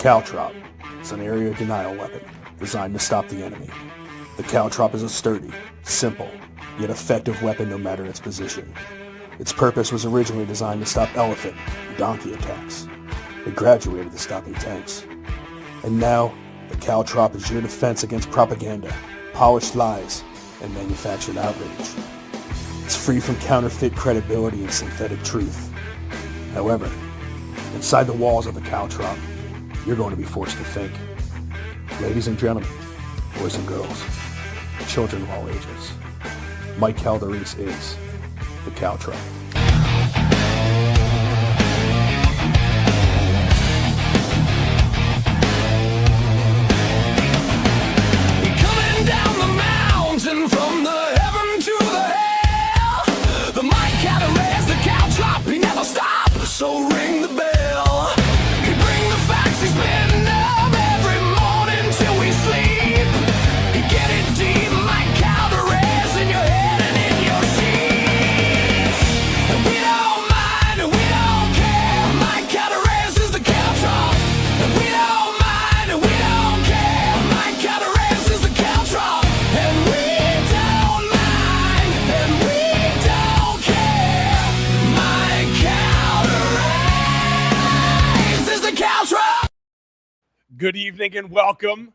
caltrop is an area denial weapon designed to stop the enemy. The caltrop is a sturdy, simple, yet effective weapon no matter its position. Its purpose was originally designed to stop elephant and donkey attacks. It graduated to stopping tanks. And now, the caltrop is your defense against propaganda, polished lies, and manufactured outrage. It's free from counterfeit credibility and synthetic truth. However, inside the walls of the caltrop, you're going to be forced to think. Ladies and gentlemen, boys and girls, children of all ages, Mike Calderese is the caltrop. Coming down the mountain from the heaven to the hell, the Mike Calderese, the caltrop, he never stops, so ring the bell. He bring the facts, he's been up every morning till we sleep. He get it deep, Mike Calderese, in your head and in your sheets. And we don't mind, and we don't care, Mike Calderese is the caltrop. And we don't mind, and we don't care, Mike Calderese is the caltrop. And we don't mind, and we don't care, Mike Calderese is the caltrop. Good evening and welcome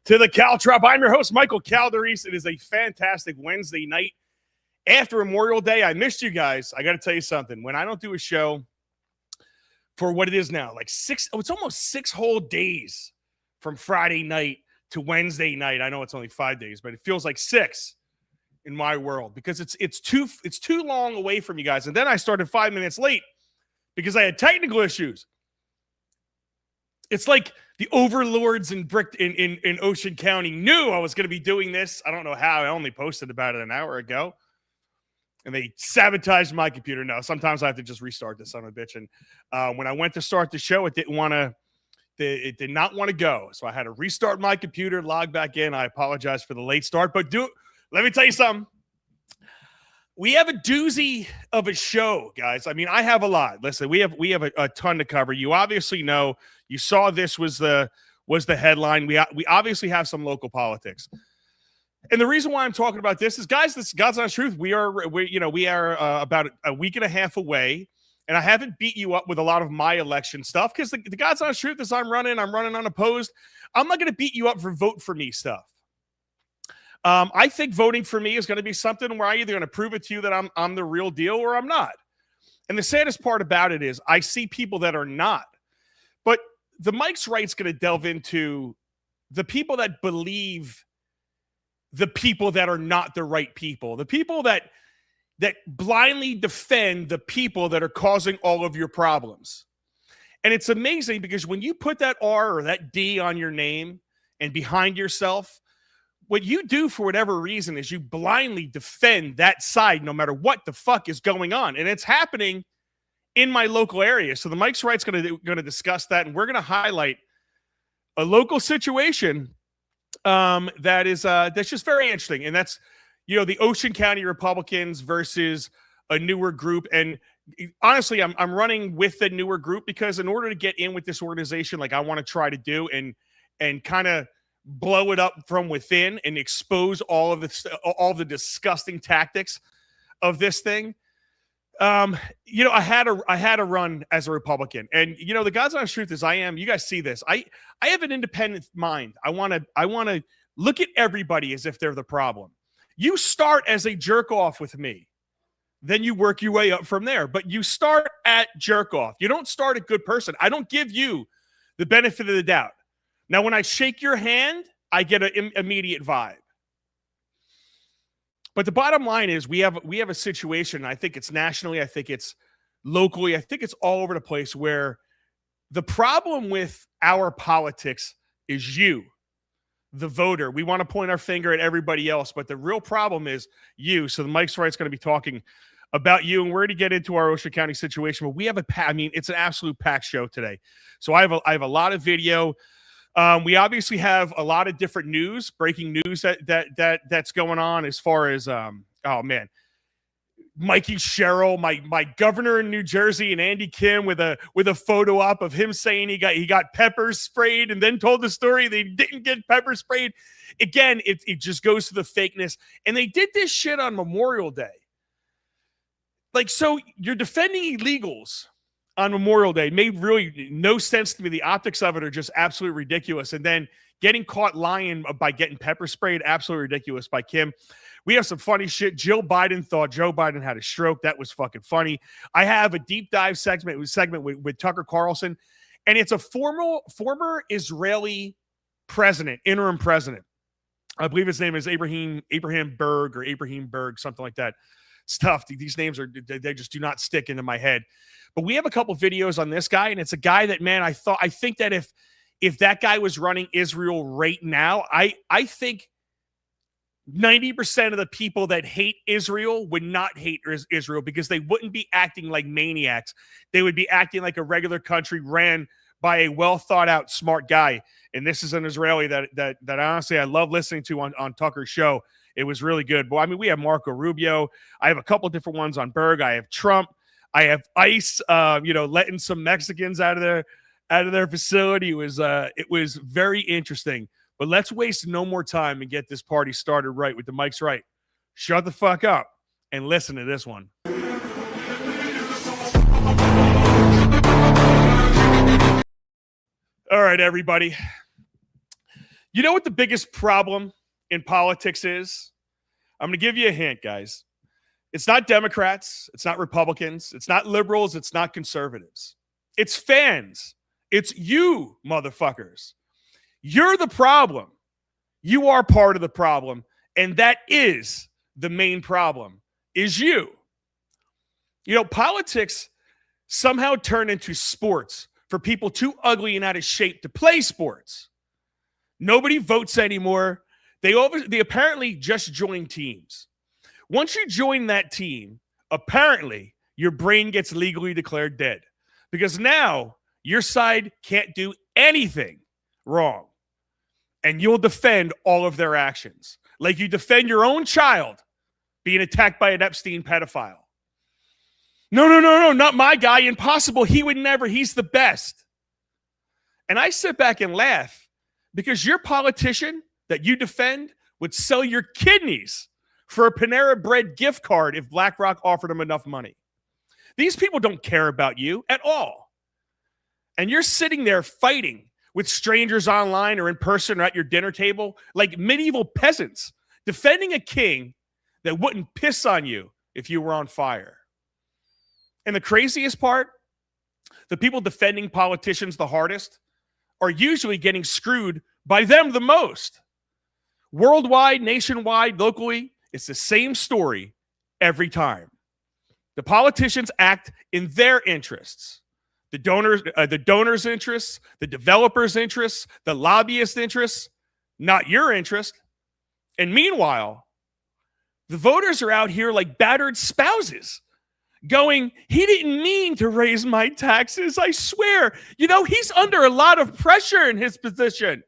to the Caltrop. I'm your host, Michael Calderese. It is a fantastic Wednesday night after Memorial Day. I missed you guys. I got to tell you something. When I don't do a show for what it is now, like it's almost 6 whole days from Friday night to Wednesday night. I know it's only 5 days, but it feels like 6 in my world because it's too long away from you guys. And then I started 5 minutes late because I had technical issues. It's like the overlords in Ocean County knew I was going to be doing this. I don't know how. I only posted about it an hour ago. And they sabotaged my computer. No, sometimes I have to just restart this son of a bitch. And when I went to start the show, it did not want to go. So I had to restart my computer, log back in. I apologize for the late start. But let me tell you something. We have a doozy of a show, guys. I mean, I have a lot. Listen, we have a ton to cover. You obviously know. You saw this was the headline. We obviously have some local politics, and the reason why I'm talking about this is, guys, this is God's honest truth. We are about a week and a half away, and I haven't beat you up with a lot of my election stuff because the God's honest truth is I'm running unopposed. I'm not going to beat you up for vote for me stuff. I think voting for me is going to be something where I'm either going to prove it to you that I'm the real deal or I'm not. And the saddest part about it is I see people that are not. But the Mike's Right's going to delve into the people that believe the people that are not the right people, the people that blindly defend the people that are causing all of your problems. And it's amazing because when you put that R or that D on your name and behind yourself, what you do for whatever reason is you blindly defend that side no matter what the fuck is going on. And it's happening in my local area. So the Mike's Right's going to discuss that, and we're going to highlight a local situation that's just very interesting. And that's, the Ocean County Republicans versus a newer group. And honestly, I'm running with the newer group because in order to get in with this organization, like I want to try to do and kind of blow it up from within and expose all the disgusting tactics of this thing. I had a run as a Republican, and the God's honest truth is you guys see this. I have an independent mind. I want to look at everybody as if they're the problem. You start as a jerk off with me, then you work your way up from there, but you start at jerk off. You don't start at good person. I don't give you the benefit of the doubt. Now, when I shake your hand, I get an immediate vibe. But the bottom line is we have a situation, I think it's nationally, I think it's locally, I think it's all over the place, where the problem with our politics is you, the voter. We want to point our finger at everybody else, but the real problem is you. So the Mike's Right's going to be talking about you, and we're going to get into our Ocean County situation. But we have it's an absolute packed show today. So I have a lot of video. We obviously have a lot of different news, breaking news that's going on as far as, Mikey Sherrill, my governor in New Jersey, and Andy Kim with a photo op of him saying he got pepper sprayed and then told the story they didn't get pepper sprayed. Again, it just goes to the fakeness. And they did this shit on Memorial Day. Like, so you're defending illegals on Memorial Day. It made really no sense to me. The optics of it are just absolutely ridiculous. And then getting caught lying by getting pepper sprayed, absolutely ridiculous by Kim. We have some funny shit. Jill Biden thought Joe Biden had a stroke. That was fucking funny. I have a deep dive segment with Tucker Carlson, and it's a former Israeli president, interim president. I believe his name is Abraham Berg, something like that. It's tough. These names they just do not stick into my head. But we have a couple videos on this guy, and it's a guy that, man, I think that if that guy was running Israel right now, I think 90% of the people that hate Israel would not hate Israel because they wouldn't be acting like maniacs. They would be acting like a regular country ran by a well-thought-out, smart guy. And this is an Israeli that honestly I love listening to on Tucker's show. It was really good. But I mean, we have Marco Rubio. I have a couple different ones on Berg. I have Trump. I have ICE. Letting some Mexicans out of their facility. It was very interesting. But let's waste no more time and get this party started right with the mics right. Shut the fuck up and listen to this one. All right, everybody. You know what the biggest problem in politics is? I'm going to give you a hint, guys. It's not Democrats. It's not Republicans. It's not liberals. It's not conservatives. It's fans. It's you, motherfuckers. You're the problem. You are part of the problem. And that is the main problem, is you. You know, politics somehow turned into sports for people too ugly and out of shape to play sports. Nobody votes anymore. They apparently just join teams. Once you join that team, apparently your brain gets legally declared dead because now your side can't do anything wrong. And you'll defend all of their actions. Like you defend your own child being attacked by an Epstein pedophile. No, not my guy. Impossible. He would never. He's the best. And I sit back and laugh because your politician that you defend would sell your kidneys for a Panera Bread gift card if BlackRock offered him enough money. These people don't care about you at all. And you're sitting there fighting with strangers online or in person or at your dinner table like medieval peasants, defending a king that wouldn't piss on you if you were on fire. And the craziest part, the people defending politicians the hardest are usually getting screwed by them the most. Worldwide, nationwide, locally, it's the same story every time. The politicians act in their interests. The donors' interests, the developers' interests, the lobbyists' interests, not your interest. And meanwhile, the voters are out here like battered spouses going, he didn't mean to raise my taxes, I swear. You know, he's under a lot of pressure in his position.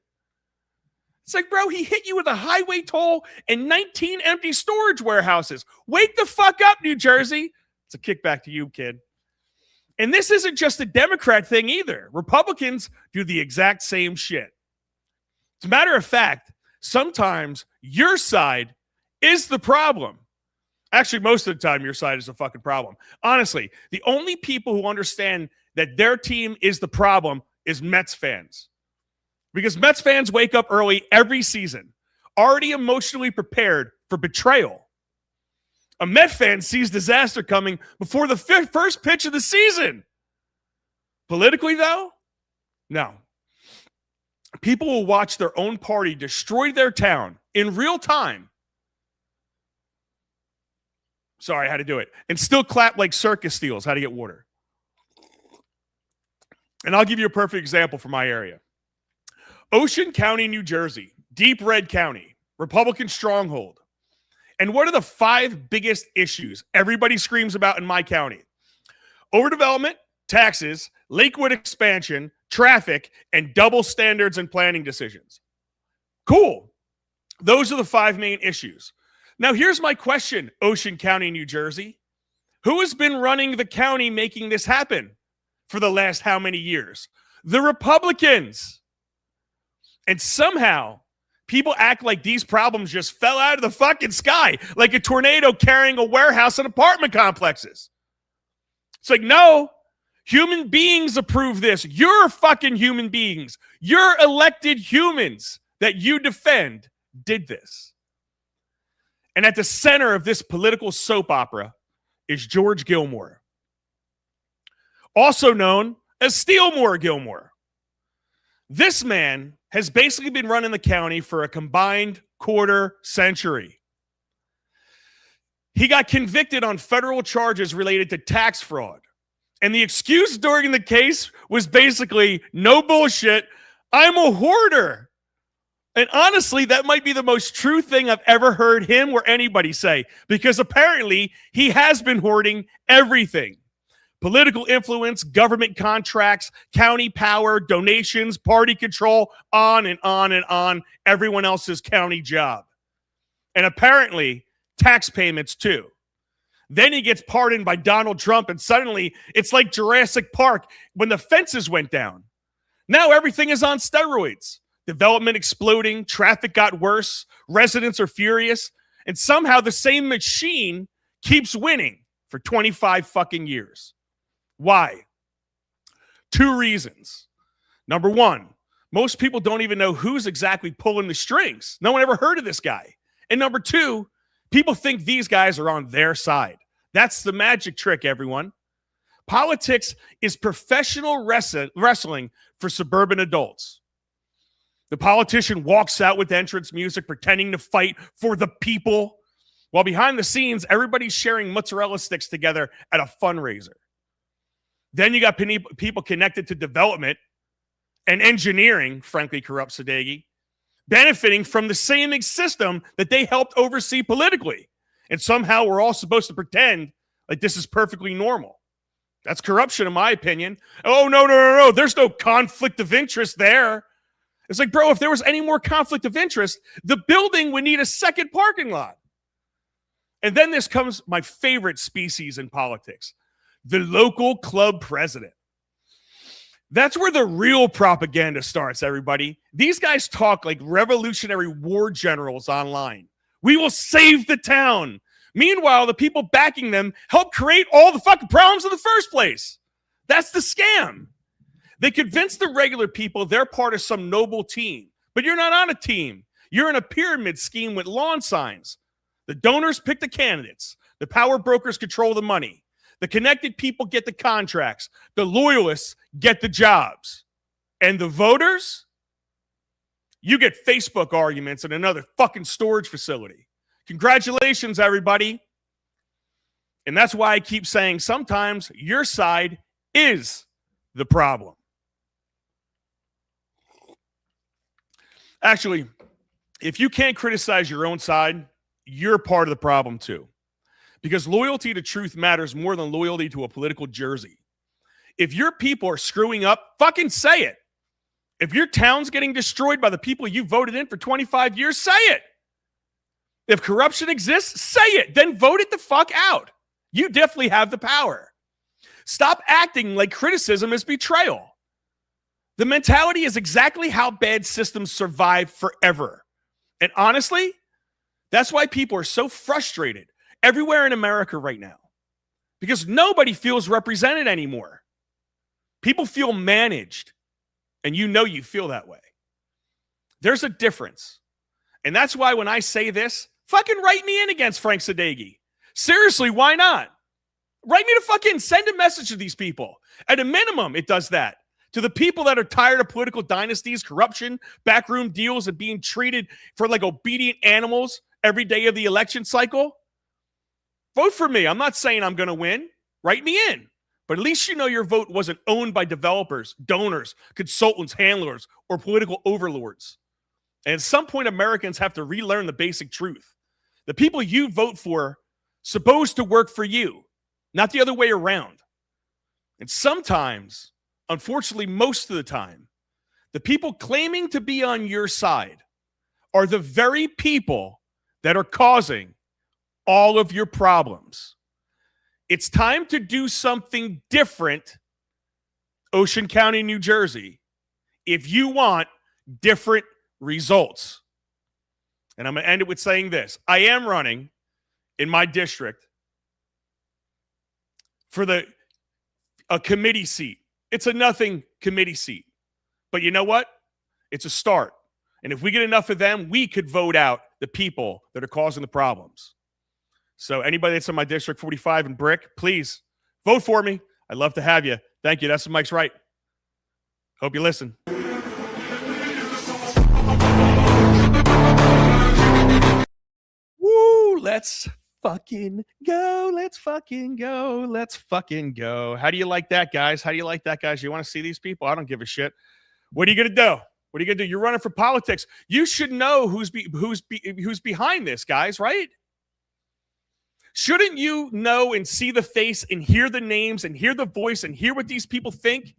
It's like, bro, he hit you with a highway toll and 19 empty storage warehouses. Wake the fuck up, New Jersey. It's a kickback to you, kid. And this isn't just a Democrat thing either. Republicans do the exact same shit. As a matter of fact, sometimes your side is the problem. Actually, most of the time, your side is the fucking problem. Honestly, the only people who understand that their team is the problem is Mets fans. Because Mets fans wake up early every season, already emotionally prepared for betrayal. A Met fan sees disaster coming before the first pitch of the season. Politically, though, no. People will watch their own party destroy their town in real time. Sorry, I had to do it. And still clap like circus steals how to get water. And I'll give you a perfect example from my area. Ocean County, New Jersey, deep red county, Republican stronghold. And what are the 5 biggest issues everybody screams about in my county? Overdevelopment, taxes, Lakewood expansion, traffic, and double standards and planning decisions. Cool. Those are the 5 main issues. Now, here's my question, Ocean County, New Jersey. Who has been running the county making this happen for the last how many years? The Republicans. And somehow people act like these problems just fell out of the fucking sky, like a tornado carrying a warehouse and apartment complexes. It's like, no, human beings approve this. You're fucking human beings. Your elected humans that you defend did this. And at the center of this political soap opera is George Gilmore, also known as Steelmore Gilmore. This man has basically been running the county for a combined quarter century. He got convicted on federal charges related to tax fraud. And the excuse during the case was basically, no bullshit, I'm a hoarder. And honestly, that might be the most true thing I've ever heard him or anybody say, because apparently he has been hoarding everything. Political influence, government contracts, county power, donations, party control, on and on and on, everyone else's county job. And apparently, tax payments too. Then he gets pardoned by Donald Trump, and suddenly it's like Jurassic Park when the fences went down. Now everything is on steroids. Development exploding, traffic got worse, residents are furious, and somehow the same machine keeps winning for 25 fucking years. Why? 2 reasons. Number one, most people don't even know who's exactly pulling the strings. No one ever heard of this guy. And number 2, people think these guys are on their side. That's the magic trick, everyone. Politics is professional wrestling for suburban adults. The politician walks out with entrance music, pretending to fight for the people, while behind the scenes, everybody's sharing mozzarella sticks together at a fundraiser. Then you got people connected to development and engineering, frankly, corrupt Sadeghi, benefiting from the same system that they helped oversee politically. And somehow we're all supposed to pretend like this is perfectly normal. That's corruption, in my opinion. Oh, no. There's no conflict of interest there. It's like, bro, if there was any more conflict of interest, the building would need a second parking lot. And then this comes my favorite species in politics, the local club president. That's where the real propaganda starts, everybody. These guys talk like revolutionary war generals online. We will save the town. Meanwhile, the people backing them help create all the fucking problems in the first place. That's the scam. They convince the regular people they're part of some noble team, but you're not on a team. You're in a pyramid scheme with lawn signs. The donors pick the candidates. The power brokers control the money. The connected people get the contracts. The loyalists get the jobs. And the voters, you get Facebook arguments in another fucking storage facility. Congratulations, everybody. And that's why I keep saying sometimes your side is the problem. Actually, if you can't criticize your own side, you're part of the problem too. Because loyalty to truth matters more than loyalty to a political jersey. If your people are screwing up, fucking say it. If your town's getting destroyed by the people you voted in for 25 years, say it. If corruption exists, say it. Then vote it the fuck out. You definitely have the power. Stop acting like criticism is betrayal. The mentality is exactly how bad systems survive forever. And honestly, that's why people are so frustrated everywhere in America right now. Because nobody feels represented anymore. People feel managed. And you know you feel that way. There's a difference. And that's why when I say this, fucking write me in against Frank Sadeghi. Seriously, why not? Write me to fucking send a message to these people. At a minimum, it does that. To the people that are tired of political dynasties, corruption, backroom deals, and being treated for like obedient animals every day of the election cycle, vote for me. I'm not saying I'm going to win. Write me in. But at least you know your vote wasn't owned by developers, donors, consultants, handlers, or political overlords. And at some point, Americans have to relearn the basic truth. The people you vote for supposed to work for you, not the other way around. And sometimes, unfortunately, most of the time, the people claiming to be on your side are the very people that are causing all of your problems. It's time to do something different, Ocean County, New Jersey, if you want different results. And I'm going to end it with saying this. I am running in my district for a committee seat. It's a nothing committee seat. But you know what? It's a start. And if we get enough of them, we could vote out the people that are causing the problems. So anybody that's in my district 45 in Brick, please vote for me. I'd love to have you. Thank you. That's the Mike's right. Hope you listen. Woo, let's fucking go. Let's fucking go. Let's fucking go. How do you like that, guys? How do you like that, guys? You want to see these people? I don't give a shit. What are you going to do? What are you going to do? You're running for politics. You should know who's behind this, guys, right? Shouldn't you know and see the face and hear the names and hear the voice and hear what these people think?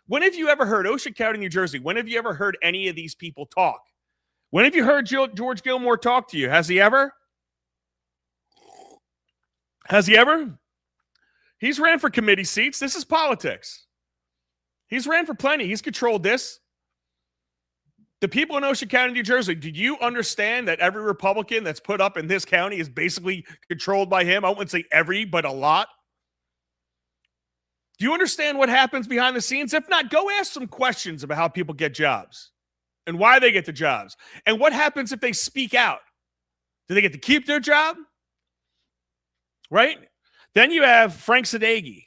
When have you ever heard Ocean County, New Jersey? When have you ever heard any of these people talk? When have you heard George Gilmore talk to you? Has he ever? Has he ever? He's ran for committee seats. This is politics. He's ran for plenty. He's controlled this. The people in Ocean County, New Jersey, do you understand that every Republican that's put up in this county is basically controlled by him? I wouldn't say every, but a lot. Do you understand what happens behind the scenes? If not, go ask some questions about how people get jobs and why they get the jobs. And what happens if they speak out? Do they get to keep their job? Right? Then you have Frank Sadeghi.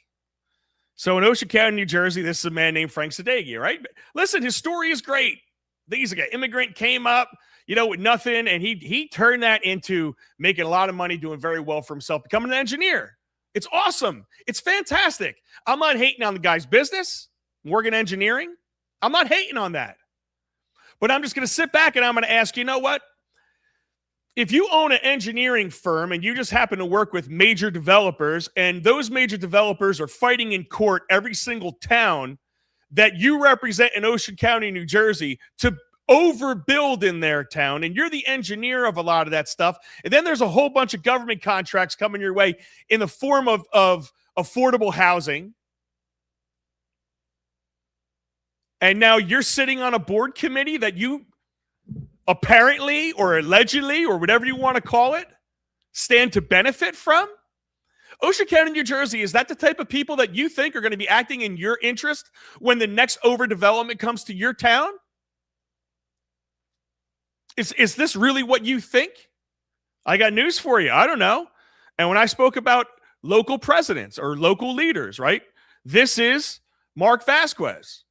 So in Ocean County, New Jersey, this is a man named Frank Sadeghi, right? Listen, his story is great. He's like an immigrant, came up, with nothing, and he turned that into making a lot of money, doing very well for himself, becoming an engineer. It's awesome. It's fantastic. I'm not hating on the guy's business, Morgan Engineering. I'm not hating on that. But I'm just going to sit back and I'm going to ask, you know what? If you own an engineering firm and you just happen to work with major developers, and those major developers are fighting in court every single town that you represent in Ocean County, New Jersey, to overbuild in their town, and you're the engineer of a lot of that stuff, and then there's a whole bunch of government contracts coming your way in the form of affordable housing, and now you're sitting on a board committee that you apparently or allegedly or whatever you want to call it stand to benefit from. Ocean County, New Jersey, is that the type of people that you think are going to be acting in your interest when the next overdevelopment comes to your town? Is this really what you think? I got news for you. I don't know. And when I spoke about local presidents or local leaders, right? This is Mark Vasquez.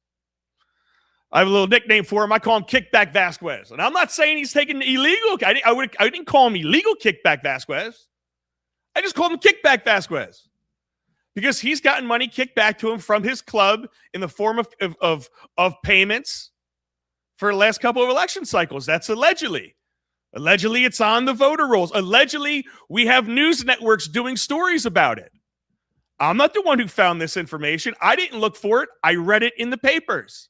I have a little nickname for him. I call him Kickback Vasquez. And I'm not saying he's taking illegal. I didn't call him illegal Kickback Vasquez. I just called him Kickback Vasquez because he's gotten money kicked back to him from his club in the form of payments for the last couple of election cycles. That's allegedly. Allegedly, it's on the voter rolls. Allegedly, we have news networks doing stories about it. I'm not the one who found this information. I didn't look for it. I read it in the papers.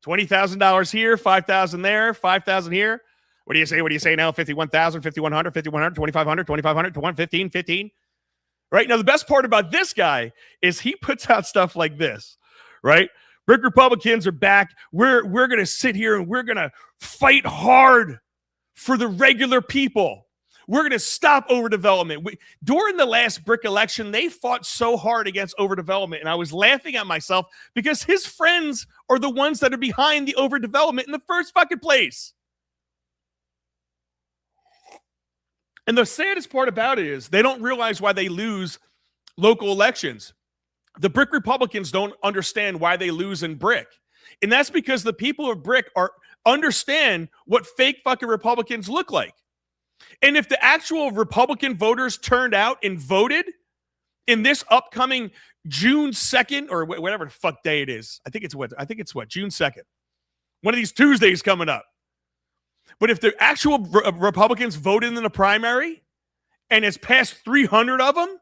$20,000 here, $5,000 there, $5,000 here. What do you say? What do you say now? 51,000, 5,100, 5,100, 2,500, 2,500, 15, 15. Right? Now, the best part about this guy is he puts out stuff like this, right? Brick Republicans are back. We're going to sit here and we're going to fight hard for the regular people. We're going to stop overdevelopment. During the last Brick election, they fought so hard against overdevelopment, and I was laughing at myself because his friends are the ones that are behind the overdevelopment in the first fucking place. And the saddest part about it is they don't realize why they lose local elections. The Brick Republicans don't understand why they lose in Brick. And that's because the people of Brick understand what fake fucking Republicans look like. And if the actual Republican voters turned out and voted in this upcoming June 2nd or whatever the fuck day it is, I think it's what, June 2nd. One of these Tuesdays coming up. But if the actual Republicans voted in the primary and it's past 300 of them,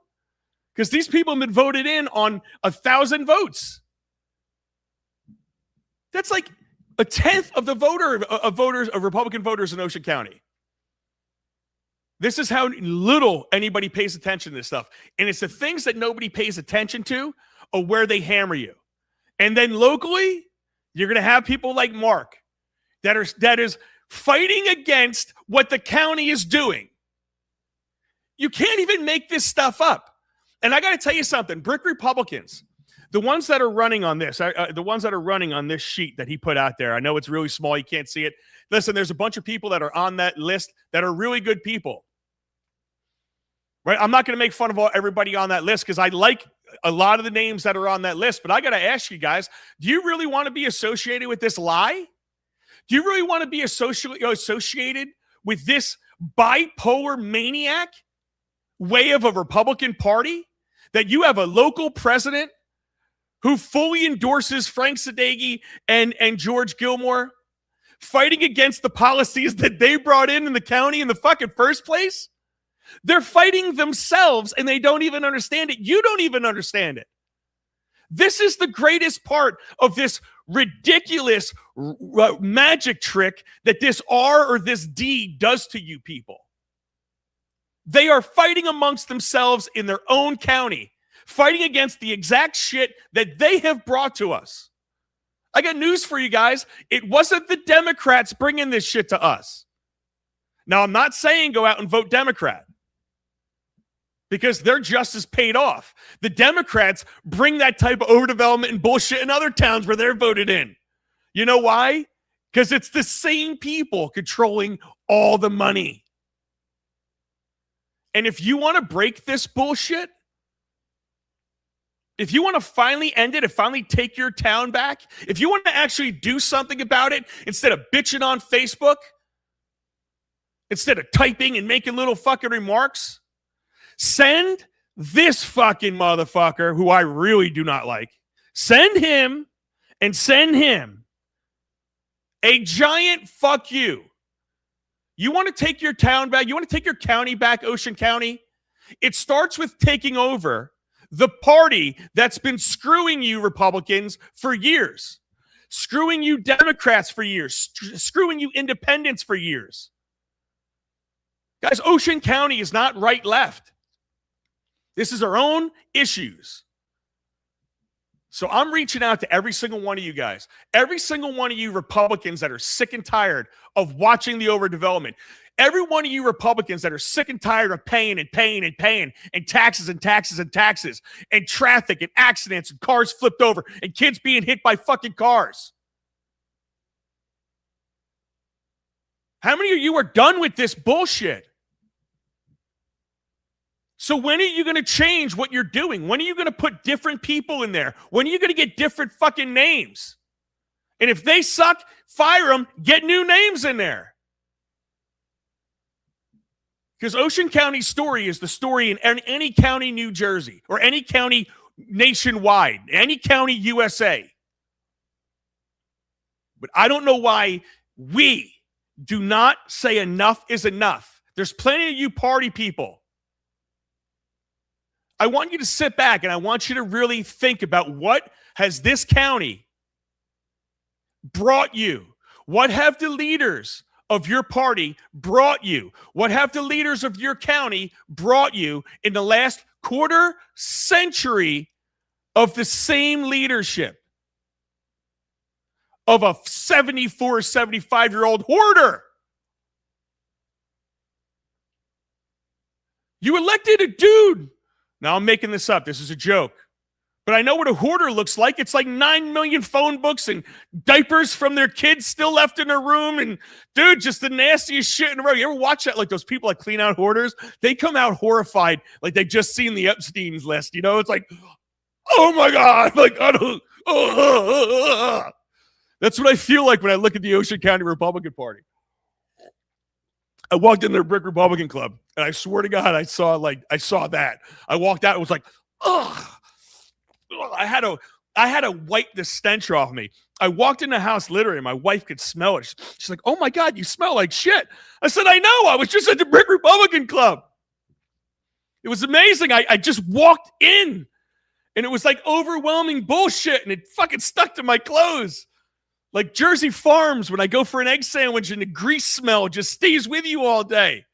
because these people have been voted in on 1,000 votes. That's like a tenth of the Republican voters in Ocean County. This is how little anybody pays attention to this stuff. And it's the things that nobody pays attention to or where they hammer you. And then locally, you're going to have people like Mark that is fighting against what the county is doing. You can't even make this stuff up. And I got to tell you something, Brick Republicans, the ones that are running on this, the ones that are running on this sheet that he put out there, I know it's really small, you can't see it. Listen, there's a bunch of people that are on that list that are really good people. Right? I'm not going to make fun of everybody on that list because I like a lot of the names that are on that list, but I got to ask you guys, do you really want to be associated with this lie? Do you really want to be associated with this bipolar maniac way of a Republican Party? That you have a local president who fully endorses Frank Sadeghi and George Gilmore fighting against the policies that they brought in the county in the fucking first place? They're fighting themselves and they don't even understand it. You don't even understand it. This is the greatest part of this ridiculous magic trick that this R or this D does to you people. They are fighting amongst themselves in their own county, fighting against the exact shit that they have brought to us. I got news for you guys. It wasn't the Democrats bringing this shit to us. Now, I'm not saying go out and vote Democrat, because they're just as paid off. The Democrats bring that type of overdevelopment and bullshit in other towns where they're voted in. You know why? Because it's the same people controlling all the money. And if you want to break this bullshit, if you want to finally end it and finally take your town back, if you want to actually do something about it instead of bitching on Facebook, instead of typing and making little fucking remarks, send this fucking motherfucker, who I really do not like, send him a giant fuck you. You want to take your town back? You want to take your county back, Ocean County? It starts with taking over the party that's been screwing you Republicans for years, screwing you Democrats for years, screwing you independents for years. Guys, Ocean County is not right-left. This is our own issues. So I'm reaching out to every single one of you guys, every single one of you Republicans that are sick and tired of watching the overdevelopment, every one of you Republicans that are sick and tired of paying and taxes and traffic and accidents and cars flipped over and kids being hit by fucking cars. How many of you are done with this bullshit? So when are you going to change what you're doing? When are you going to put different people in there? When are you going to get different fucking names? And if they suck, fire them, get new names in there. Because Ocean County's story is the story in any county, New Jersey, or any county nationwide, any county, USA. But I don't know why we do not say enough is enough. There's plenty of you party people. I want you to sit back and I want you to really think about what has this county brought you? What have the leaders of your party brought you? What have the leaders of your county brought you in the last quarter century of the same leadership of a 74, 75-year-old hoarder? You elected a dude. Now, I'm making this up. This is a joke. But I know what a hoarder looks like. It's like 9 million phone books and diapers from their kids still left in their room. And, dude, just the nastiest shit in a row. You ever watch that? Like those people that clean out hoarders? They come out horrified like they've just seen the Epstein's list. You know, it's like, oh, my God. Like, I don't. That's what I feel like when I look at the Ocean County Republican Party. I walked in their Brick Republican Club, and I swear to God, I saw that. I walked out, it was like, ugh. I had to wipe the stench off me. I walked in the house literally, and my wife could smell it. She's like, oh my God, you smell like shit. I said, I know, I was just at the Brick Republican Club. It was amazing. I just walked in, and it was like overwhelming bullshit, and it fucking stuck to my clothes. Like Jersey Farms when I go for an egg sandwich and the grease smell just stays with you all day.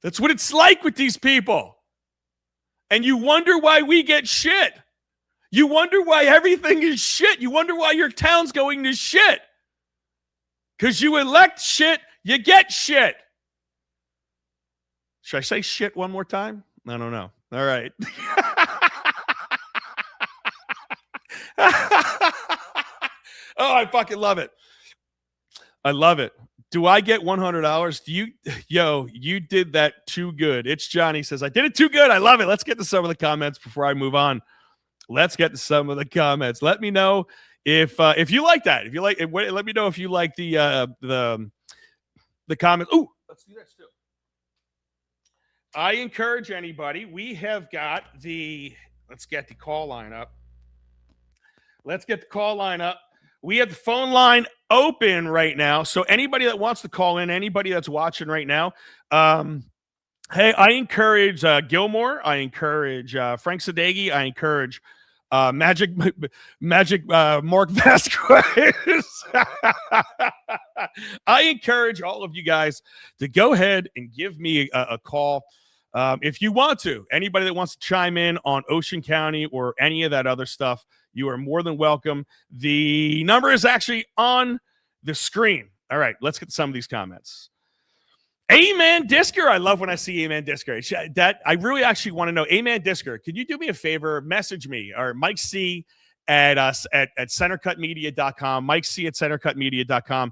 That's what it's like with these people. And you wonder why we get shit. You wonder why everything is shit. You wonder why your town's going to shit. Because you elect shit, you get shit. Should I say shit one more time? I don't know. All right. Oh, I fucking love it. I love it. Do I get $100? You did that too good. It's Johnny says, I did it too good. I love it. Let's get to some of the comments before I move on. Let's get to some of the comments. Let me know if you like that. If you like it, let me know if you like the comments. Ooh, let's do this too. I encourage anybody. We have got let's get the call line up. Let's get the call line up. We have the phone line open right now. So anybody that wants to call in, anybody that's watching right now, hey, I encourage Gilmore. I encourage Frank Sadeghi. I encourage Magic Mark Vasquez. I encourage all of you guys to go ahead and give me a call if you want to. Anybody that wants to chime in on Ocean County or any of that other stuff, you are more than welcome. The number is actually on the screen. All right, let's get some of these comments. Amen Disker. I love when I see Amen Disker. That I really actually want to know. Amen Disker, could you do me a favor? Message me or Mike C at centercutmedia.com, Mike C at centercutmedia.com,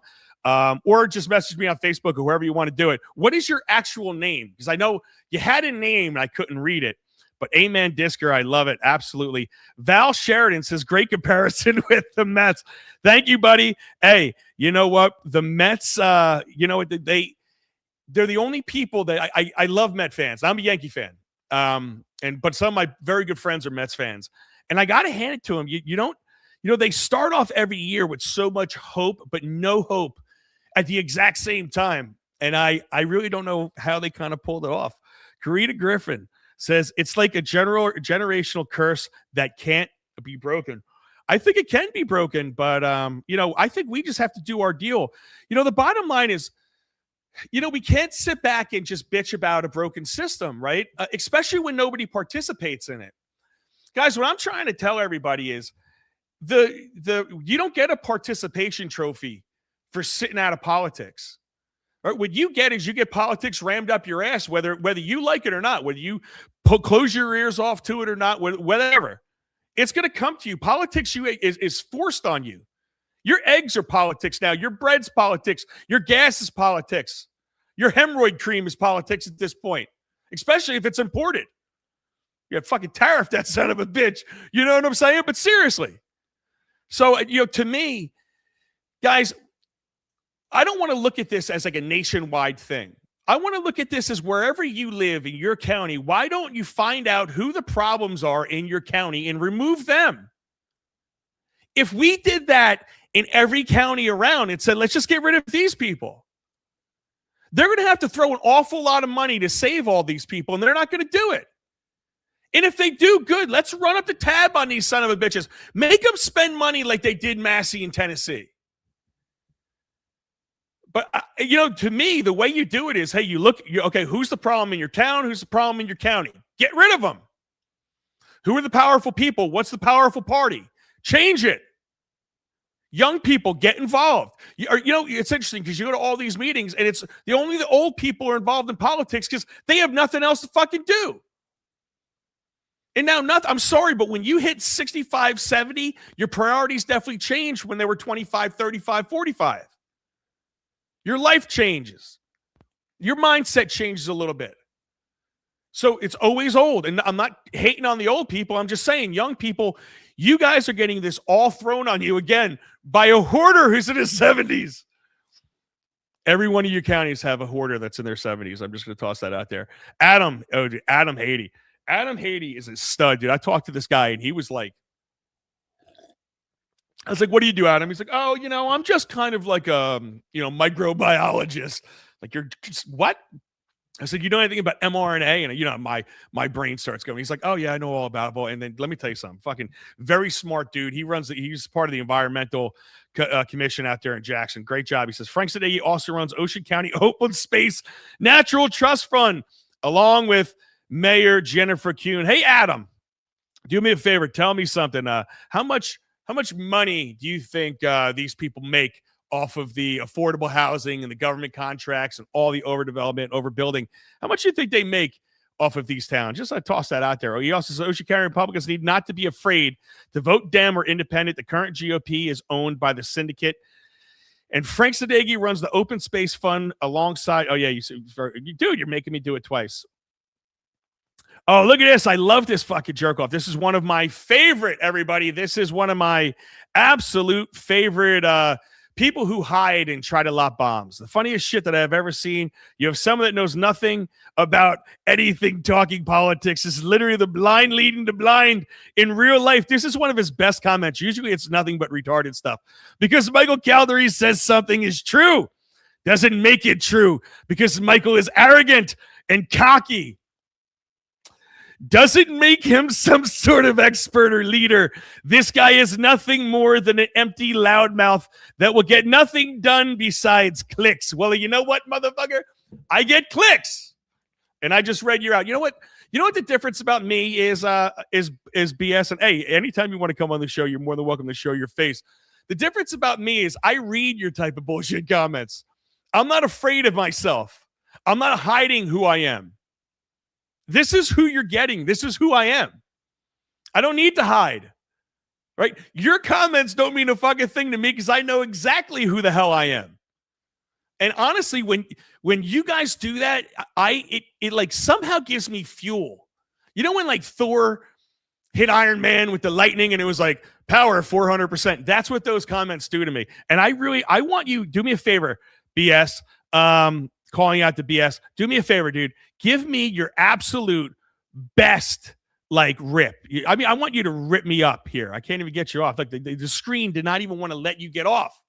or just message me on Facebook or wherever you want to do it. What is your actual name? Because I know you had a name and I couldn't read it. But Amen Disker, I love it. Absolutely. Val Sheridan says, great comparison with the Mets. Thank you, buddy. Hey, you know what? The Mets, they're the only people that I love Met fans. I'm a Yankee fan. But some of my very good friends are Mets fans. And I got to hand it to them. They start off every year with so much hope, but no hope at the exact same time. And I really don't know how they kind of pulled it off. Karita Griffin says it's like a generational curse that can't be broken. I think it can be broken, but I think we just have to do our deal. The bottom line is, we can't sit back and just bitch about a broken system, right? Especially when nobody participates in it. Guys, what I'm trying to tell everybody is you don't get a participation trophy for sitting out of politics. Right? What you get is you get politics rammed up your ass, whether you like it or not, whether you close your ears off to it or not, whatever. It's going to come to you. Politics is forced on you. Your eggs are politics now. Your bread's politics. Your gas is politics. Your hemorrhoid cream is politics at this point, especially if it's imported. You have fucking tariff that son of a bitch. You know what I'm saying? But seriously. So, to me, guys, I don't want to look at this as like a nationwide thing. I want to look at this as wherever you live in your county, why don't you find out who the problems are in your county and remove them? If we did that in every county around and said, let's just get rid of these people, they're going to have to throw an awful lot of money to save all these people, and they're not going to do it. And if they do, good. Let's run up the tab on these son of a bitches. Make them spend money like they did Massey in Tennessee. But, to me, the way you do it is, hey, okay, who's the problem in your town? Who's the problem in your county? Get rid of them. Who are the powerful people? What's the powerful party? Change it. Young people, get involved. It's interesting because you go to all these meetings and it's only the old people are involved in politics because they have nothing else to fucking do. And now, I'm sorry, but when you hit 65, 70, your priorities definitely changed when they were 25, 35, 45. Your life changes. Your mindset changes a little bit. So it's always old. And I'm not hating on the old people. I'm just saying, young people, you guys are getting this all thrown on you again by a hoarder who's in his 70s. Every one of your counties have a hoarder that's in their 70s. I'm just going to toss that out there. Adam Haiti. Adam Haiti is a stud, dude. I talked to this guy, and he was like, I was like, what do you do, Adam? He's like, oh, I'm just kind of like a, microbiologist. Like, you're just, what? I said, you know anything about mRNA? And, you know, my brain starts going. He's like, oh, yeah, I know all about it. And then let me tell you something. Fucking very smart dude. He's part of the environmental commission out there in Jackson. Great job. He says, Frank Sadeghi also runs Ocean County Open Space Natural Trust Fund, along with Mayor Jennifer Kuhn. Hey, Adam, do me a favor. Tell me something. How much money do you think these people make off of the affordable housing and the government contracts and all the overdevelopment, overbuilding? How much do you think they make off of these towns? Just toss that out there. He also says Ocean County Republicans need not to be afraid to vote Dem or independent. The current GOP is owned by the syndicate. And Frank Sadeghi runs the Open Space Fund alongside. Oh, yeah, dude, you're making me do it twice. Oh, look at this. I love this fucking jerk off. This is one of my favorite, everybody. This is one of my absolute favorite people who hide and try to lob bombs. The funniest shit that I've ever seen. You have someone that knows nothing about anything talking politics. This is literally the blind leading the blind in real life. This is one of his best comments. Usually it's nothing but retarded stuff. Because Michael Caldery says something is true doesn't make it true. Because Michael is arrogant and cocky doesn't make him some sort of expert or leader. This guy is nothing more than an empty loudmouth that will get nothing done besides clicks. Well, you know what, motherfucker? I get clicks. And I just read you out. You know what? You know what the difference about me is BS. And hey, anytime you want to come on the show, you're more than welcome to show your face. The difference about me is I read your type of bullshit comments. I'm not afraid of myself. I'm not hiding who I am. This is who you're getting. This is who I am. I don't need to hide, right? Your comments don't mean a fucking thing to me because I know exactly who the hell I am. And honestly, when you guys do that, it like somehow gives me fuel. You know when like Thor hit Iron Man with the lightning and it was like power 400%. That's what those comments do to me. And I want you, do me a favor, BS. Calling out the BS. Do me a favor, dude. Give me your absolute best, like, rip. I mean, I want you to rip me up here. I can't even get you off. Like, the screen did not even want to let you get off.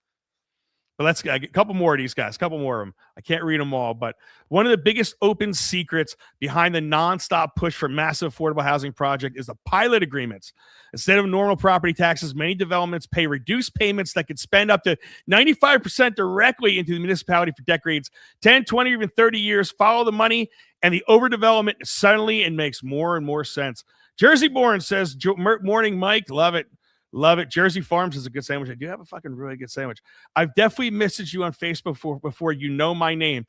But let's get a couple more of these guys, a couple more of them. I can't read them all, but one of the biggest open secrets behind the nonstop push for massive affordable housing project is the pilot agreements. Instead of normal property taxes, many developments pay reduced payments that could spend up to 95% directly into the municipality for decades, 10, 20, even 30 years. Follow the money, and the overdevelopment suddenly it makes more and more sense. Jersey Born says, morning, Mike. Love it. Love it. Jersey Farms is a good sandwich. I do have a fucking really good sandwich. I've definitely messaged you on Facebook before you know my name.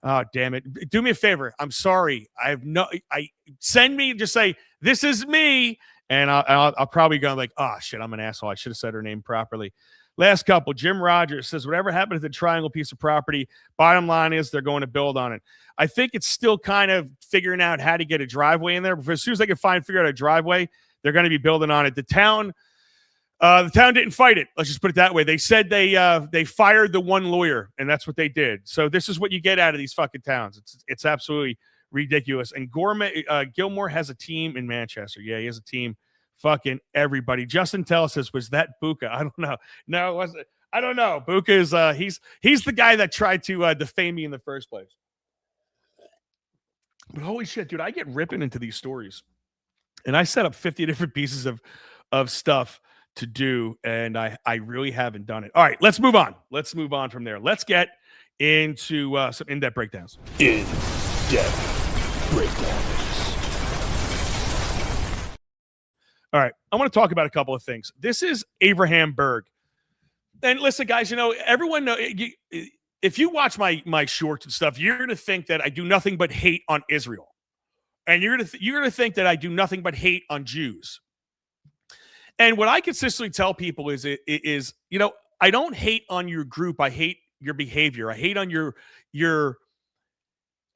Oh, damn it. Do me a favor. I'm sorry. Send me, just say, this is me. And I'll probably go like, oh, shit, I'm an asshole. I should have said her name properly. Last couple. Jim Rogers says, whatever happened to the triangle piece of property, bottom line is they're going to build on it. I think it's still kind of figuring out how to get a driveway in there. But as soon as they can figure out a driveway, they're going to be building on it. The town didn't fight it. Let's just put it that way. They said they fired the one lawyer, and that's what they did. So this is what you get out of these fucking towns. It's absolutely ridiculous. And Gilmore has a team in Manchester. Yeah, he has a team. Fucking everybody. Justin Tell says, was that Buka? I don't know. No, it wasn't. I don't know. Buka is he's the guy that tried to defame me in the first place. But holy shit, dude, I get ripping into these stories, and I set up 50 different pieces of stuff to do, and I really haven't done it. All right, let's move on. Let's move on from there. Let's get into some in-depth breakdowns. In-depth breakdowns. All right, I want to talk about a couple of things. This is Abraham Berg. And listen, guys, you know, everyone know if you watch my shorts and stuff, you're going to think that I do nothing but hate on Israel. And you're going to think that I do nothing but hate on Jews. And what I consistently tell people is, you know, I don't hate on your group. I hate your behavior. I hate on your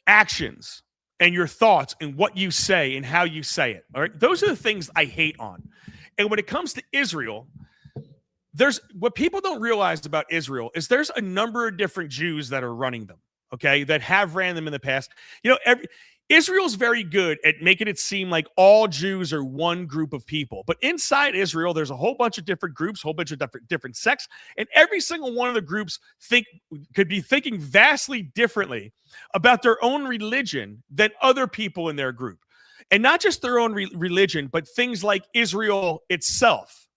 actions and your thoughts and what you say and how you say it. All right. Those are the things I hate on. And when it comes to Israel, what people don't realize about Israel is there's a number of different Jews that are running them. Okay. That have ran them in the past. You know, Israel's very good at making it seem like all Jews are one group of people. But inside Israel, there's a whole bunch of different groups, whole bunch of different sects, and every single one of the groups could be thinking vastly differently about their own religion than other people in their group. And not just their own religion, but things like Israel itself.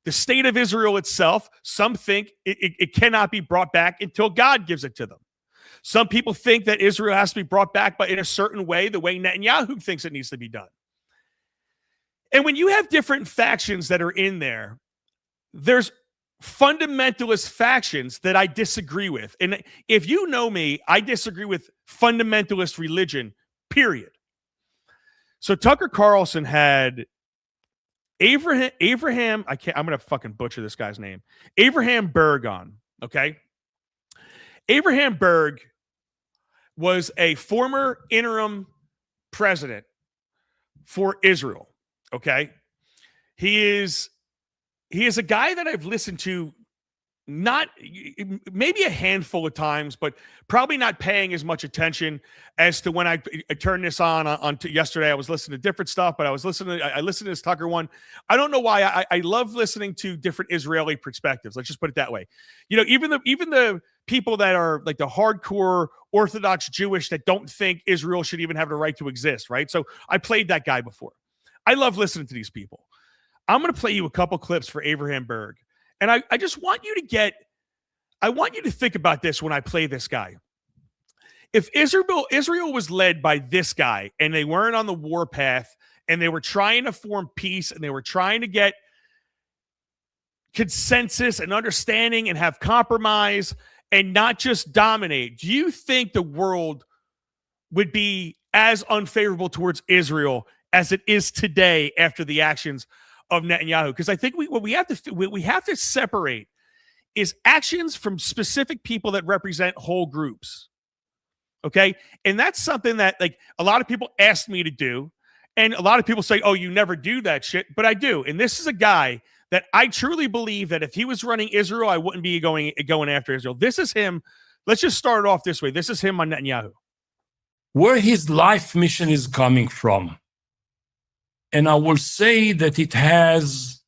The state of Israel itself, some think it cannot be brought back until God gives it to them. Some people think that Israel has to be brought back, but in a certain way, the way Netanyahu thinks it needs to be done. And when you have different factions that are in there, there's fundamentalist factions that I disagree with. And if you know me, I disagree with fundamentalist religion, period. So Tucker Carlson had Abraham, I'm going to fucking butcher this guy's name. Abraham Berg on, okay? Abraham Berg was a former interim president for Israel, okay? He is a guy that I've listened to not maybe a handful of times, but probably not paying as much attention as to when I turned this on to yesterday. I was listening to different stuff, but I listened to this Tucker one. I don't know why. I love listening to different Israeli perspectives. Let's just put it that way. You know, even the people that are like the hardcore Orthodox Jewish that don't think Israel should even have the right to exist, right? So I played that guy before. I love listening to these people. I'm going to play you a couple clips for Abraham Berg. And I just want you to think about this when I play this guy. If Israel was led by this guy and they weren't on the war path and they were trying to form peace and they were trying to get consensus and understanding and have compromise and not just dominate, do you think the world would be as unfavorable towards Israel as it is today after the actions of Netanyahu? Because I think what we have to separate is actions from specific people that represent whole groups. Okay. And that's something that like a lot of people ask me to do. And a lot of people say, oh, you never do that shit. But I do. And this is a guy that I truly believe that if he was running Israel, I wouldn't be going after Israel. This is him. Let's just start it off this way. This is him on Netanyahu. Where his life mission is coming from. And I will say that it has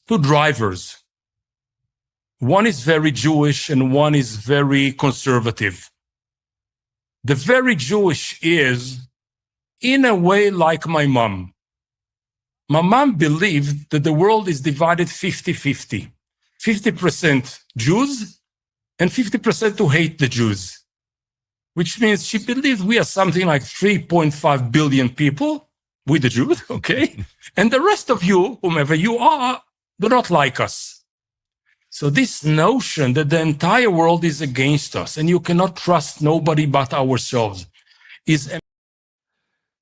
two drivers. One is very Jewish and one is very conservative. The very Jewish is, in a way, like my mom. My mom believed that the world is divided 50-50. 50% Jews and 50% who hate the Jews. Which means she believed we are something like 3.5 billion people. With the Jews, okay? And the rest of you, whomever you are, do not like us. So this notion that the entire world is against us and you cannot trust nobody but ourselves is...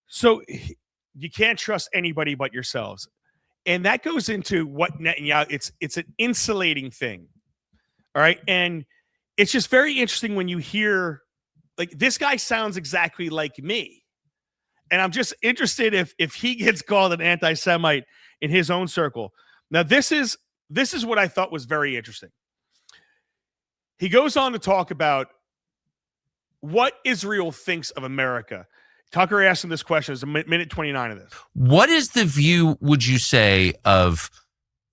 So you can't trust anybody but yourselves. And that goes into what Netanyahu, it's an insulating thing, all right? And it's just very interesting when you hear, like, this guy sounds exactly like me. And I'm just interested if he gets called an anti-Semite in his own circle. Now, this is what I thought was very interesting. He goes on to talk about what Israel thinks of America. Tucker asked him this question. It's a minute 29 of this. What is the view, would you say, of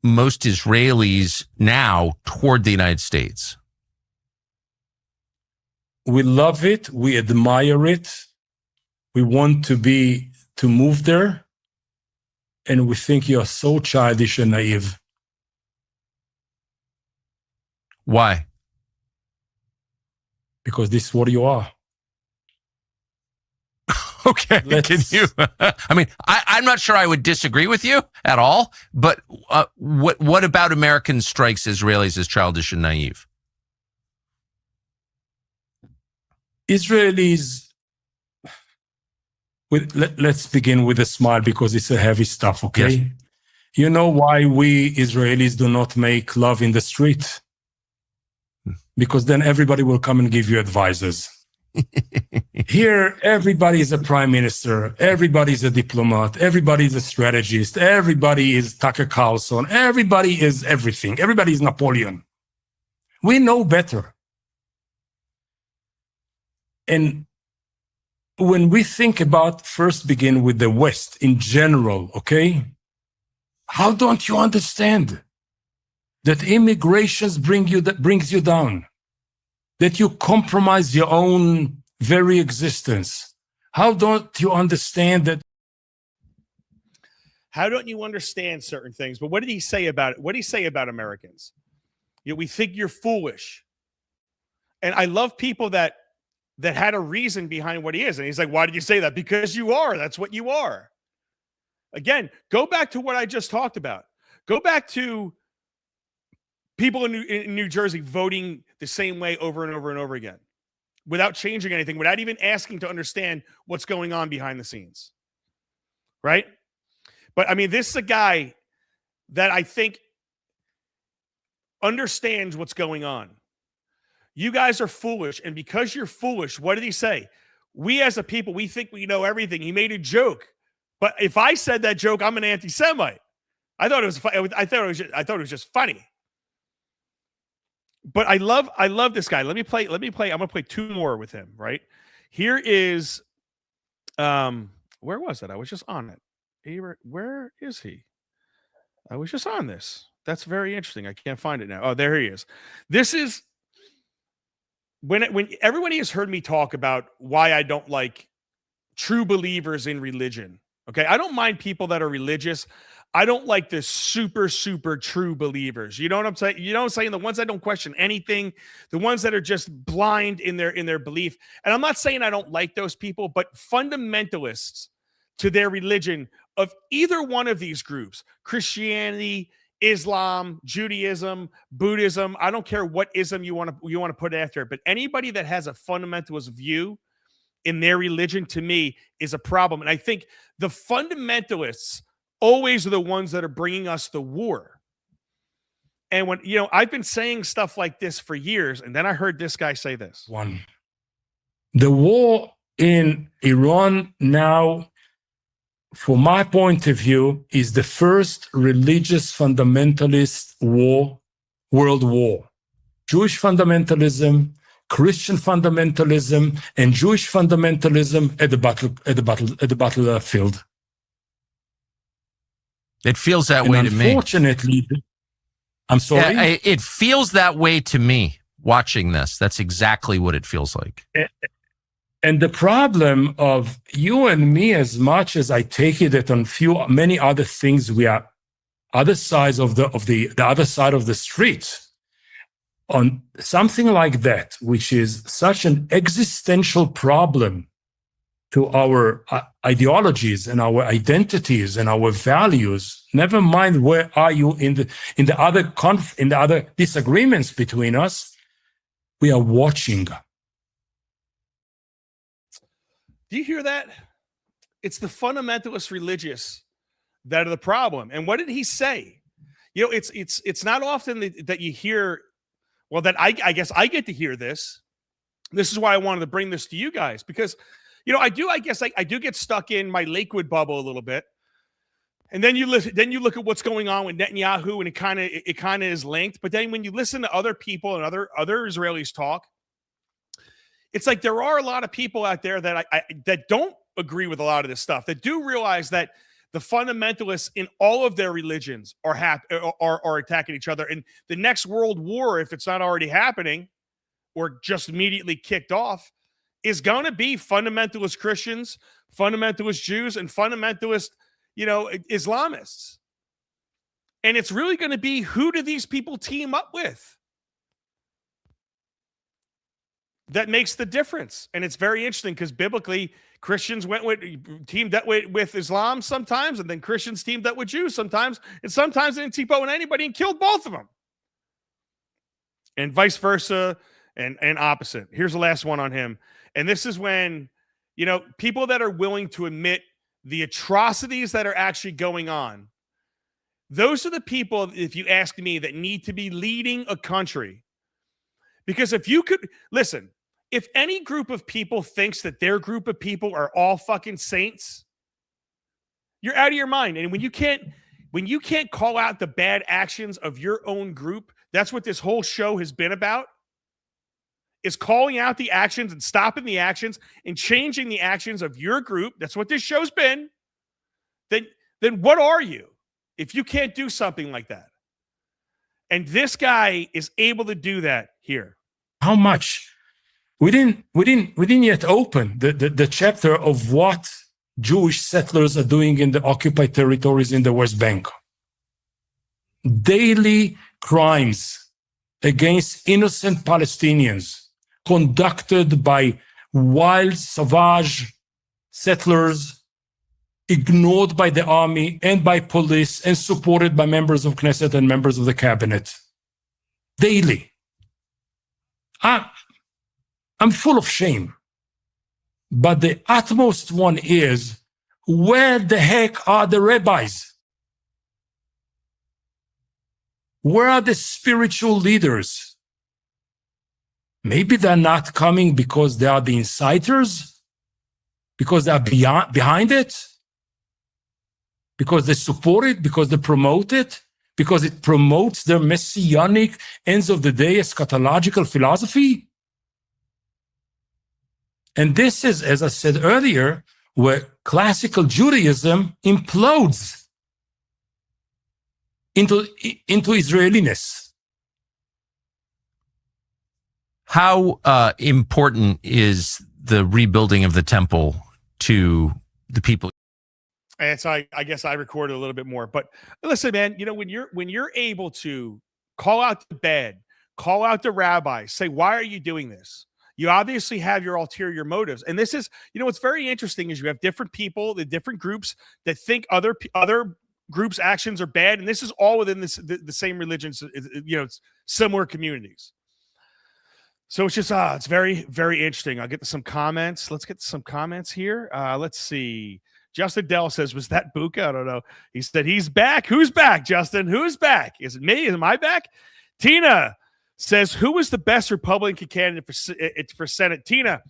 most Israelis now toward the United States? We love it. We admire it. We want to move there, and we think you're so childish and naive. Why? Because this is what you are. Okay, can you? I mean, I'm not sure I would disagree with you at all, but what about American strikes Israelis as childish and naive? Israelis... Let's begin with a smile because it's a heavy stuff, okay? Yes. You know why we Israelis do not make love in the street? Because then everybody will come and give you advices. Here, everybody is a prime minister. Everybody is a diplomat. Everybody is a strategist. Everybody is Tucker Carlson. Everybody is everything. Everybody is Napoleon. We know better. And when we think about, first begin with the West in general, okay? How don't you understand that immigrations brings you down? That you compromise your own very existence? How don't you understand that? How don't you understand certain things? But what did he say about it? What did he say about Americans? We think you're foolish. And I love people that had a reason behind what he is. And he's like, why did you say that? Because you are. That's what you are. Again, go back to what I just talked about. Go back to people in New Jersey voting the same way over and over and over again without changing anything, without even asking to understand what's going on behind the scenes. Right? But I mean, this is a guy that I think understands what's going on. You guys are foolish. And because you're foolish, what did he say? We as a people, we think we know everything. He made a joke. But if I said that joke, I'm an anti-Semite. I thought it was just funny. But I love this guy. Let me play. I'm gonna play two more with him, right? Here is where was it? I was just on it. Where is he? I was just on this. That's very interesting. I can't find it now. Oh, there he is. This is when everybody has heard me talk about why I don't like true believers in religion. Okay, I don't mind people that are religious. I don't like the super, super true believers. You know what I'm saying? You know what I'm saying? The ones that don't question anything, the ones that are just blind in their belief. And I'm not saying I don't like those people, but fundamentalists to their religion of either one of these groups, Christianity, Islam, Judaism, Buddhism, I don't care what ism you want to put after it, but anybody that has a fundamentalist view in their religion, to me, is a problem. And I think the fundamentalists always are the ones that are bringing us the war. And when, I've been saying stuff like this for years, and then I heard this guy say this. The war in Iran now, from my point of view, is the first religious fundamentalist world war. Jewish fundamentalism, Christian fundamentalism, and Jewish fundamentalism at the battlefield. It feels that way to me. Unfortunately, I'm sorry. Yeah, it feels that way to me watching this. That's exactly what it feels like. And the problem of you and me, as much as I take it that on many other things, we are other sides of the other side of the street. On something like that, which is such an existential problem to our ideologies and our identities and our values, never mind where are you in the other disagreements between us, we are watching. Do you hear that? It's the fundamentalist religious that are the problem. And what did he say? It's not often that you hear, well, that I guess I get to hear this. This is why I wanted to bring this to you guys, because I do get stuck in my Lakewood bubble a little bit. And then you look at what's going on with Netanyahu, and it kind of is linked. But then when you listen to other people and other Israelis talk, it's like there are a lot of people out there that that don't agree with a lot of this stuff, that do realize that the fundamentalists in all of their religions are attacking each other. And the next world war, if it's not already happening or just immediately kicked off, is going to be fundamentalist Christians, fundamentalist Jews, and fundamentalist, Islamists. And it's really going to be, who do these people team up with? That makes the difference. And it's very interesting because biblically, Christians teamed up with Islam sometimes, and then Christians teamed up with Jews sometimes, and sometimes they didn't team up with anybody and killed both of them. And vice versa, and opposite. Here's the last one on him. And this is when, people that are willing to admit the atrocities that are actually going on, those are the people, if you ask me, that need to be leading a country. Because if you could, listen, if any group of people thinks that their group of people are all fucking saints, you're out of your mind. And when you can't call out the bad actions of your own group, that's what this whole show has been about. is calling out the actions and stopping the actions and changing the actions of your group, that's what this show's been, then what are you if you can't do something like that? And this guy is able to do that here. How much? We didn't yet open the chapter of what Jewish settlers are doing in the occupied territories in the West Bank. Daily crimes against innocent Palestinians conducted by wild, savage settlers, ignored by the army and by police and supported by members of Knesset and members of the cabinet. Daily. I'm full of shame. But the utmost one is, where the heck are the rabbis? Where are the spiritual leaders? Maybe they're not coming because they are the inciters? Because they are behind it? Because they support it? Because they promote it? Because it promotes their messianic, ends of the day eschatological philosophy? And this is, as I said earlier, where classical Judaism implodes into Israeliness. How important is the rebuilding of the temple to the people? And so I guess I recorded a little bit more, but listen, man, when you're able to call out the bad, call out the rabbi, say, why are you doing this? You obviously have your ulterior motives. And this is, what's very interesting is you have different people, the different groups that think other groups' actions are bad. And this is all within the same religions, it's similar communities. So it's just, it's very, very interesting. I'll get to some comments. Let's get to some comments here. Let's see. Justin Dell says, was that Buka? I don't know. He said, he's back. Who's back, Justin? Who's back? Is it me? Am I back? Tina says, who was the best Republican candidate for Senate? Tina,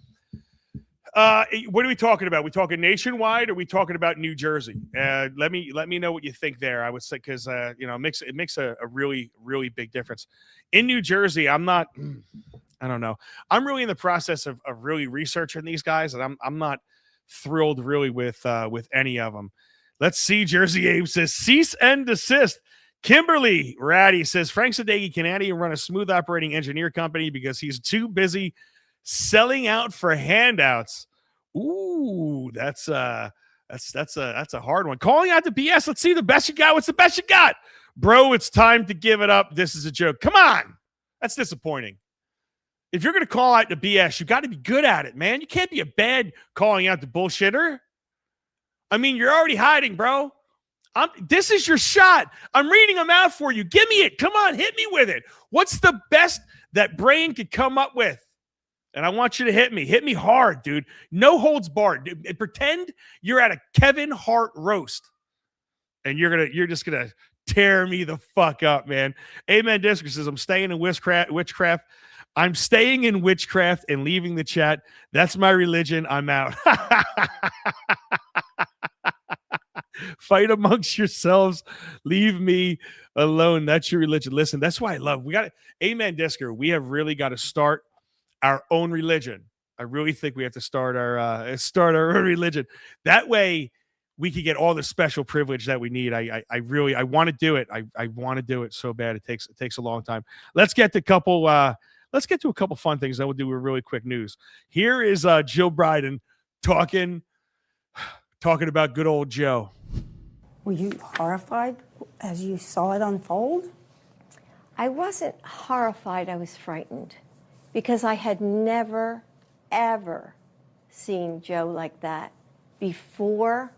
what are we talking about? Are we talking nationwide, or are we talking about New Jersey? Let me know what you think there. I would say, because it makes a really, really big difference. In New Jersey, I don't know. I'm really in the process of really researching these guys, and I'm not thrilled really with any of them. Let's see. Jersey Abe says, cease and desist. Kimberly Ratty says, Frank Sadeghi can run a smooth operating engineer company because he's too busy selling out for handouts. Ooh, that's a hard one. Calling out the BS. Let's see the best you got. What's the best you got? Bro, it's time to give it up. This is a joke. Come on. That's disappointing. If you're going to call out the BS, you got to be good at it, man. You can't be a bad calling out the bullshitter. I mean, you're already hiding, bro. This is your shot. I'm reading them out for you. Give me it. Come on, hit me with it. What's the best that brain could come up with? And I want you to hit me. Hit me hard, dude. No holds barred. Pretend you're at a Kevin Hart roast, and you're just gonna tear me the fuck up, man. Amen. Disco says, I'm staying in witchcraft. I'm staying in witchcraft and leaving the chat. That's my religion. I'm out. Fight amongst yourselves. Leave me alone. That's your religion. Listen, that's why I love. We got it. Amen, Disco. We have really got to start our own religion. I really think we have to start our own religion. That way, we could get all the special privilege that we need. I want to do it. I want to do it so bad. It takes a long time. Let's get to a couple. Let's get to a couple fun things. Then we'll do a really quick news. Here is Jill Biden talking about good old Joe. Were you horrified as you saw it unfold? I wasn't horrified. I was frightened because I had never, ever seen Joe like that before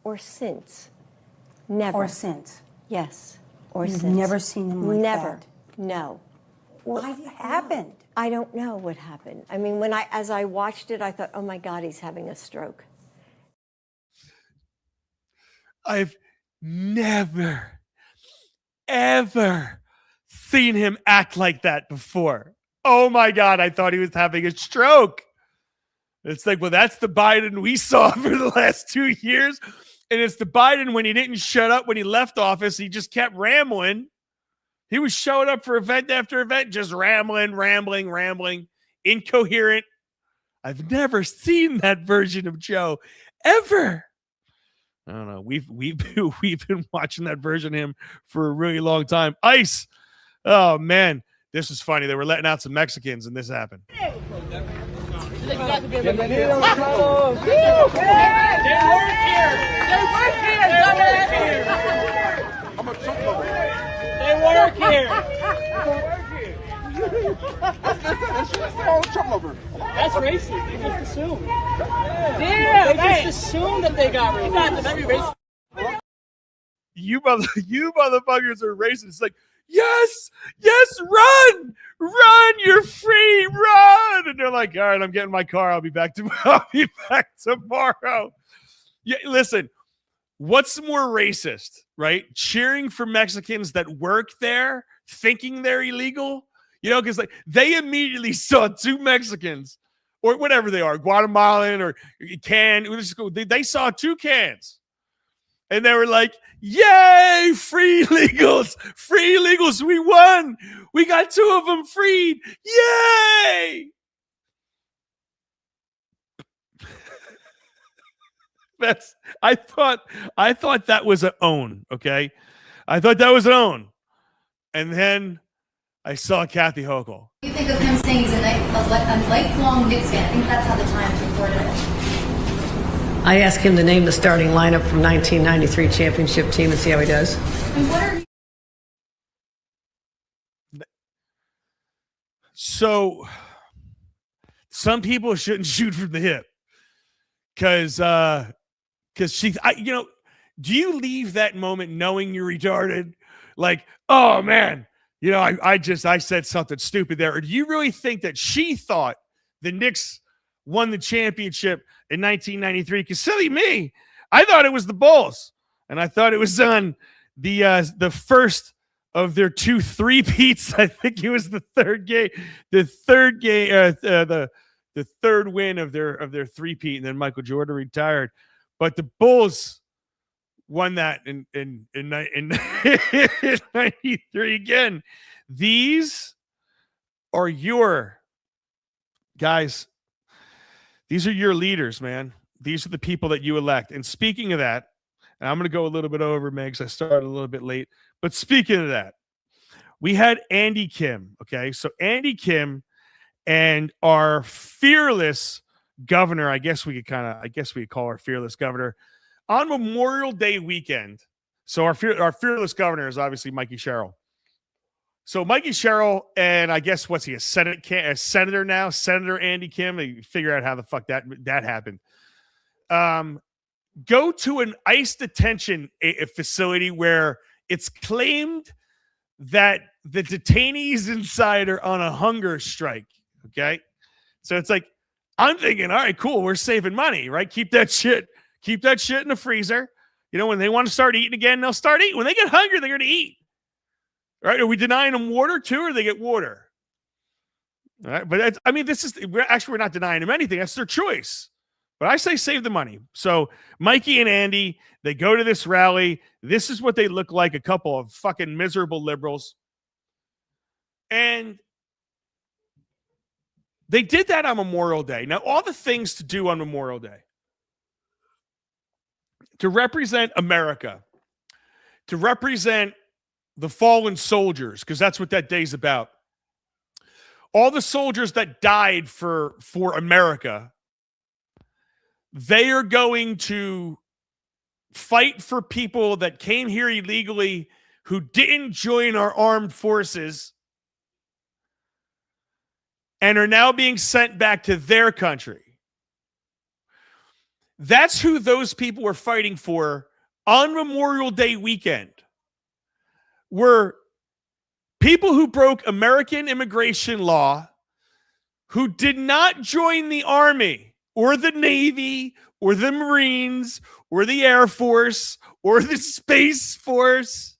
or since. Never. Or since? Yes. Or You've since. never seen him like never. that? No. What happened? I don't know what happened. I mean, as I watched it, I thought, oh my God, he's having a stroke. I've never, ever seen him act like that before. Oh my God, I thought he was having a stroke. It's like, well, that's the Biden we saw for the last 2 years. And it's the Biden when he didn't shut up when he left office. He just kept rambling. He was showing up for event after event, just rambling. incoherent. I've never seen that version of Joe ever. I don't know. We've been watching that version of him for a really long time. Ice. Oh man, this was funny. They were letting out some Mexicans, and this happened. That's racist. They just assume. Damn, they just assume that they got racist. You motherfuckers are racist. It's like, yes, run, you're free, run. And they're like, all right, I'm getting my car. I'll be back tomorrow. Yeah, listen, what's more racist, right? Cheering for Mexicans that work there, thinking they're illegal, because like they immediately saw two Mexicans or whatever they are, Guatemalan or they saw two cans. And they were like, yay, free illegals, we won. We got two of them freed. Yay. I thought that was an own, okay? I thought that was an own. And then I saw Kathy Hochul. You think of him saying he's a lifelong Knicks fan. I think that's how the Times reported it. I asked him to name the starting lineup from 1993 championship team and see how he does. And what are So some people shouldn't shoot from the hip because do you leave that moment knowing you're retarded? Like, oh man, I said something stupid there. Or do you really think that she thought the Knicks won the championship in 1993? Because silly me, I thought it was the Bulls, and I thought it was on the first of their 2 3-peats. I think it was the third win of their 3-peat, and then Michael Jordan retired. But the Bulls won that in 93 again. These are your guys. These are your leaders, man. These are the people that you elect. And speaking of that, and I'm going to go a little bit over, Megs. I started a little bit late. But speaking of that, we had Andy Kim. Okay, so Andy Kim and our fearless governor, I guess we could call her fearless governor, on Memorial Day weekend. So our fearless governor is obviously Mikey Sherrill. So Mikey Sherrill, and I guess what's he, a senator now? Senator Andy Kim. They figure out how the fuck that happened. Go to an ICE detention facility where it's claimed that the detainees inside are on a hunger strike. Okay, so it's like, I'm thinking, all right, cool, we're saving money, right? Keep that shit in the freezer. When they want to start eating again, they'll start eating. When they get hungry, they're going to eat. Right? Are we denying them water too, or they get water? All right, but we're not denying them anything. That's their choice. But I say save the money. So Mikey and Andy, they go to this rally. This is what they look like, a couple of fucking miserable liberals. And they did that on Memorial Day. Now, all the things to do on Memorial Day to represent America, to represent the fallen soldiers, because that's what that day's about. All the soldiers that died for America, they are going to fight for people that came here illegally, who didn't join our armed forces, and are now being sent back to their country. That's who those people were fighting for on Memorial Day weekend. Were people who broke American immigration law, who did not join the Army or the Navy or the Marines or the Air Force or the Space Force.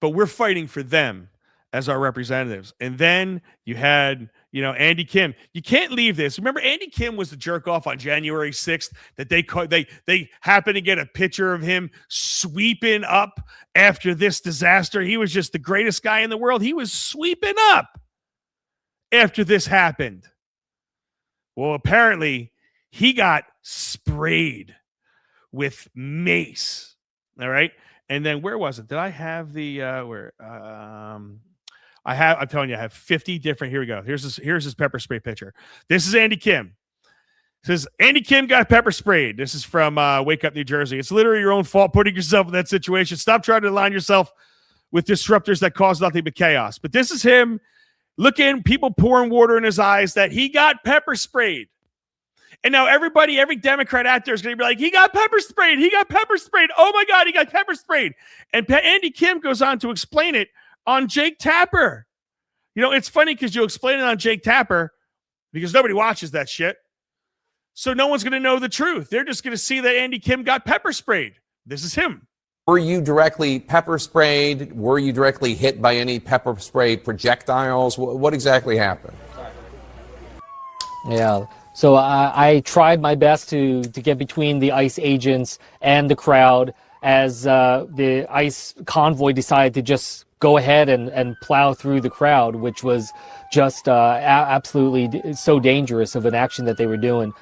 But we're fighting for them as our representatives. And then you had, Andy Kim. You can't leave this. Remember, Andy Kim was the jerk off on January 6th that they happened to get a picture of him sweeping up after this disaster. He was just the greatest guy in the world. He was sweeping up. after this happened? Well, apparently he got sprayed with mace. All right. And then where was it? Did I have the I'm telling you, I have 50 different. Here we go. Here's his pepper spray picture. This is Andy Kim. It says Andy Kim got pepper sprayed. This is from Wake Up, New Jersey. It's literally your own fault putting yourself in that situation. Stop trying to align yourself with disruptors that cause nothing but chaos. But this is him looking, people pouring water in his eyes that he got pepper sprayed. And now every Democrat out there is going to be like, he got pepper sprayed. He got pepper sprayed. Oh my God, he got pepper sprayed. And Andy Kim goes on to explain it on Jake Tapper. You know, it's funny because you explain it on Jake Tapper because nobody watches that shit. So no one's going to know the truth. They're just going to see that Andy Kim got pepper sprayed. This is him. Were you directly pepper sprayed? Were you directly hit by any pepper spray projectiles? What exactly happened? Yeah. So I tried my best to get between the ICE agents and the crowd as the ICE convoy decided to just go ahead and plow through the crowd, which was just absolutely so dangerous of an action that they were doing.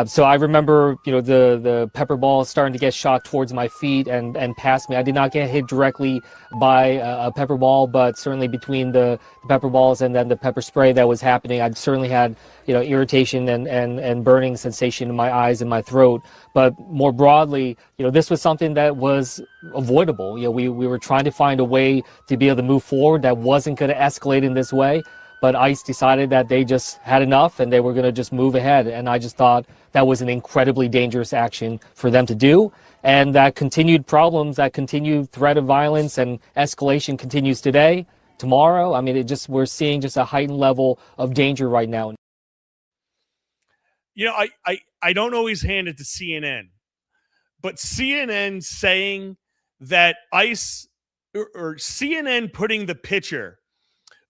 So I remember, you know, the pepper ball starting to get shot towards my feet and past me. I did not get hit directly by a pepper ball, but certainly between the pepper balls and then the pepper spray that was happening, I certainly had, you know, irritation and burning sensation in my eyes and my throat. But more broadly, you know, this was something that was avoidable. You know, we were trying to find a way to be able to move forward that wasn't going to escalate in this way. But ICE decided that they just had enough and they were going to just move ahead. And I just thought that was an incredibly dangerous action for them to do. And that continued problems, that continued threat of violence and escalation continues today, tomorrow. I mean, we're seeing just a heightened level of danger right now. You know, I don't always hand it to CNN, but CNN saying that ICE or CNN putting the picture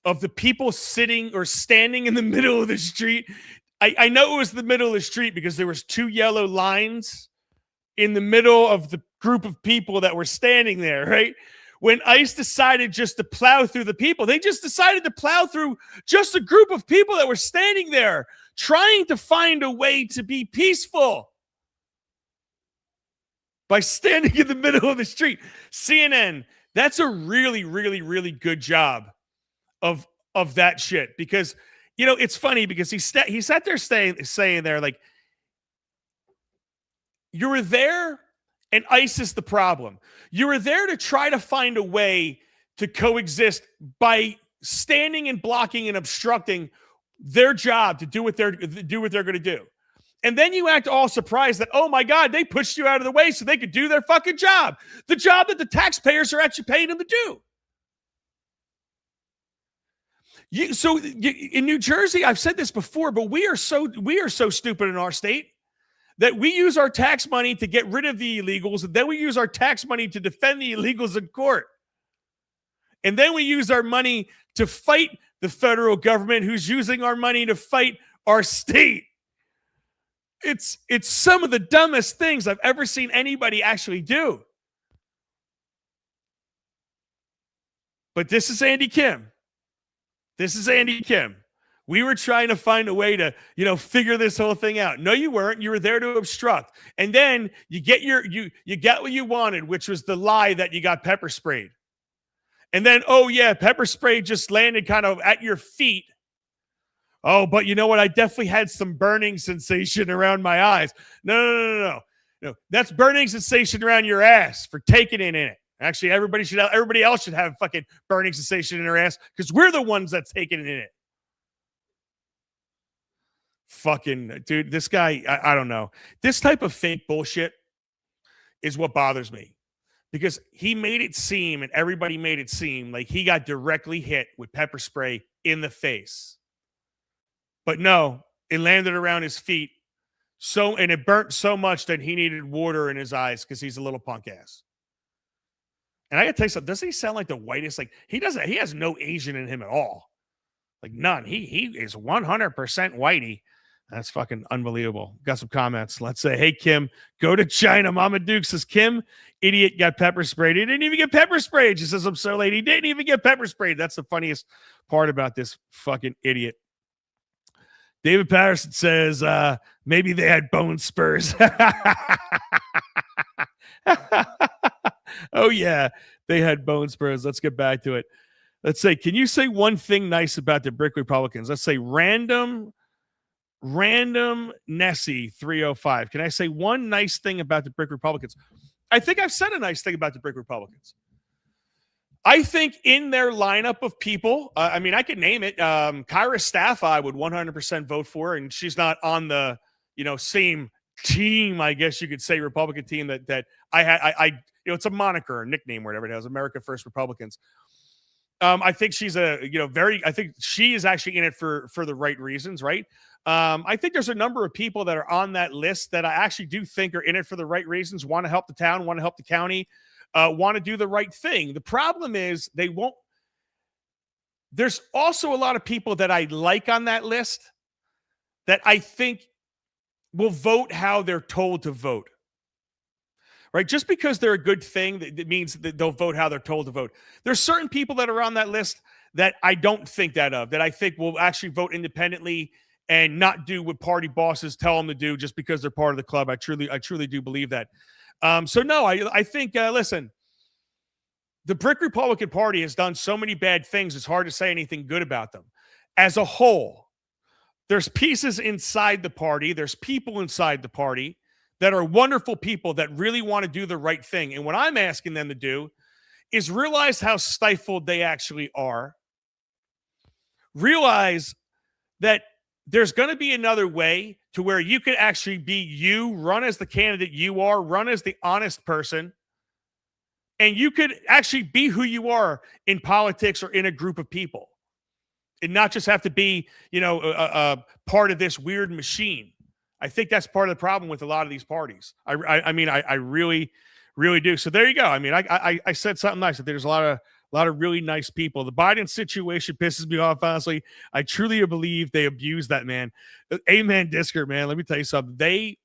of the people sitting or standing in the middle of the street. I know it was the middle of the street because there was 2 yellow lines in the middle of the group of people that were standing there, right? When ICE decided just to plow through the people, they just decided to plow through just a group of people that were standing there trying to find a way to be peaceful by standing in the middle of the street. CNN, that's a really, really, really good job of that shit, because, you know, it's funny because he sat there saying there, like, you were there and ICE is the problem. You were there to try to find a way to coexist by standing and blocking and obstructing their job to do what they're going to do. And then you act all surprised that, oh my God, they pushed you out of the way so they could do their fucking job. The job that the taxpayers are actually paying them to do. In New Jersey, I've said this before, but we are so stupid in our state that we use our tax money to get rid of the illegals, and then we use our tax money to defend the illegals in court. And then we use our money to fight the federal government who's using our money to fight our state. It's some of the dumbest things I've ever seen anybody actually do. But this is Andy Kim. This is Andy Kim. We were trying to find a way to, you know, figure this whole thing out. No, you weren't. You were there to obstruct. And then you get what you wanted, which was the lie that you got pepper sprayed. And then, oh yeah, pepper spray just landed kind of at your feet. Oh, but you know what? I definitely had some burning sensation around my eyes. No. That's burning sensation around your ass for taking it in it. Actually, everybody else should have fucking burning sensation in their ass because we're the ones that's taking it in it. Fucking dude, this guy, I don't know. This type of fake bullshit is what bothers me because he made it seem, and everybody made it seem like he got directly hit with pepper spray in the face. But no, it landed around his feet. And it burnt so much that he needed water in his eyes because he's a little punk ass. And I gotta tell you something, doesn't he sound like the whitest? Like he has no Asian in him at all. Like none. He is 100% whitey. That's fucking unbelievable. Got some comments. Let's say, hey, Kim, go to China. Mama Duke says, Kim, idiot, got pepper sprayed. He didn't even get pepper sprayed. She says, I'm so late. He didn't even get pepper sprayed. That's the funniest part about this fucking idiot. David Patterson says maybe they had bone spurs. Oh, yeah, they had bone spurs. Let's get back to it. Let's say, can you say one thing nice about the Brick Republicans? Let's say random Nessie 305. Can I say one nice thing about the Brick Republicans? I think I've said a nice thing about the Brick Republicans. I think in their lineup of people, I mean, I could name it. Kyra Staff, I would 100% vote for, and she's not on the, same team, I guess you could say, Republican team that I had. It's a moniker or nickname, whatever it is, America First Republicans. I think she's I think she is actually in it for the right reasons, right? I think there's a number of people that are on that list that I actually do think are in it for the right reasons, want to help the town, want to help the county, want to do the right thing. The problem is they won't. There's also a lot of people that I like on that list that I think will vote how they're told to vote. Right? Just because they're a good thing, that means that they'll vote how they're told to vote. There's certain people that are on that list that I don't think that I think will actually vote independently and not do what party bosses tell them to do just because they're part of the club. I truly do believe that. So no, I think, listen, the Brick Republican Party has done so many bad things, it's hard to say anything good about them. As a whole, there's pieces inside the party, there's people inside the party that are wonderful people that really want to do the right thing. And what I'm asking them to do is realize how stifled they actually are. Realize that there's going to be another way to where you could actually be you, run as the candidate you are, run as the honest person, and you could actually be who you are in politics or in a group of people and not just have to be, a part of this weird machine. I think that's part of the problem with a lot of these parties. I mean, I really, really do. So there you go. I mean, I said something nice. That there's a lot of really nice people. The Biden situation pisses me off, honestly. I truly believe they abuse that man. Amen, Disker, man. Let me tell you something. That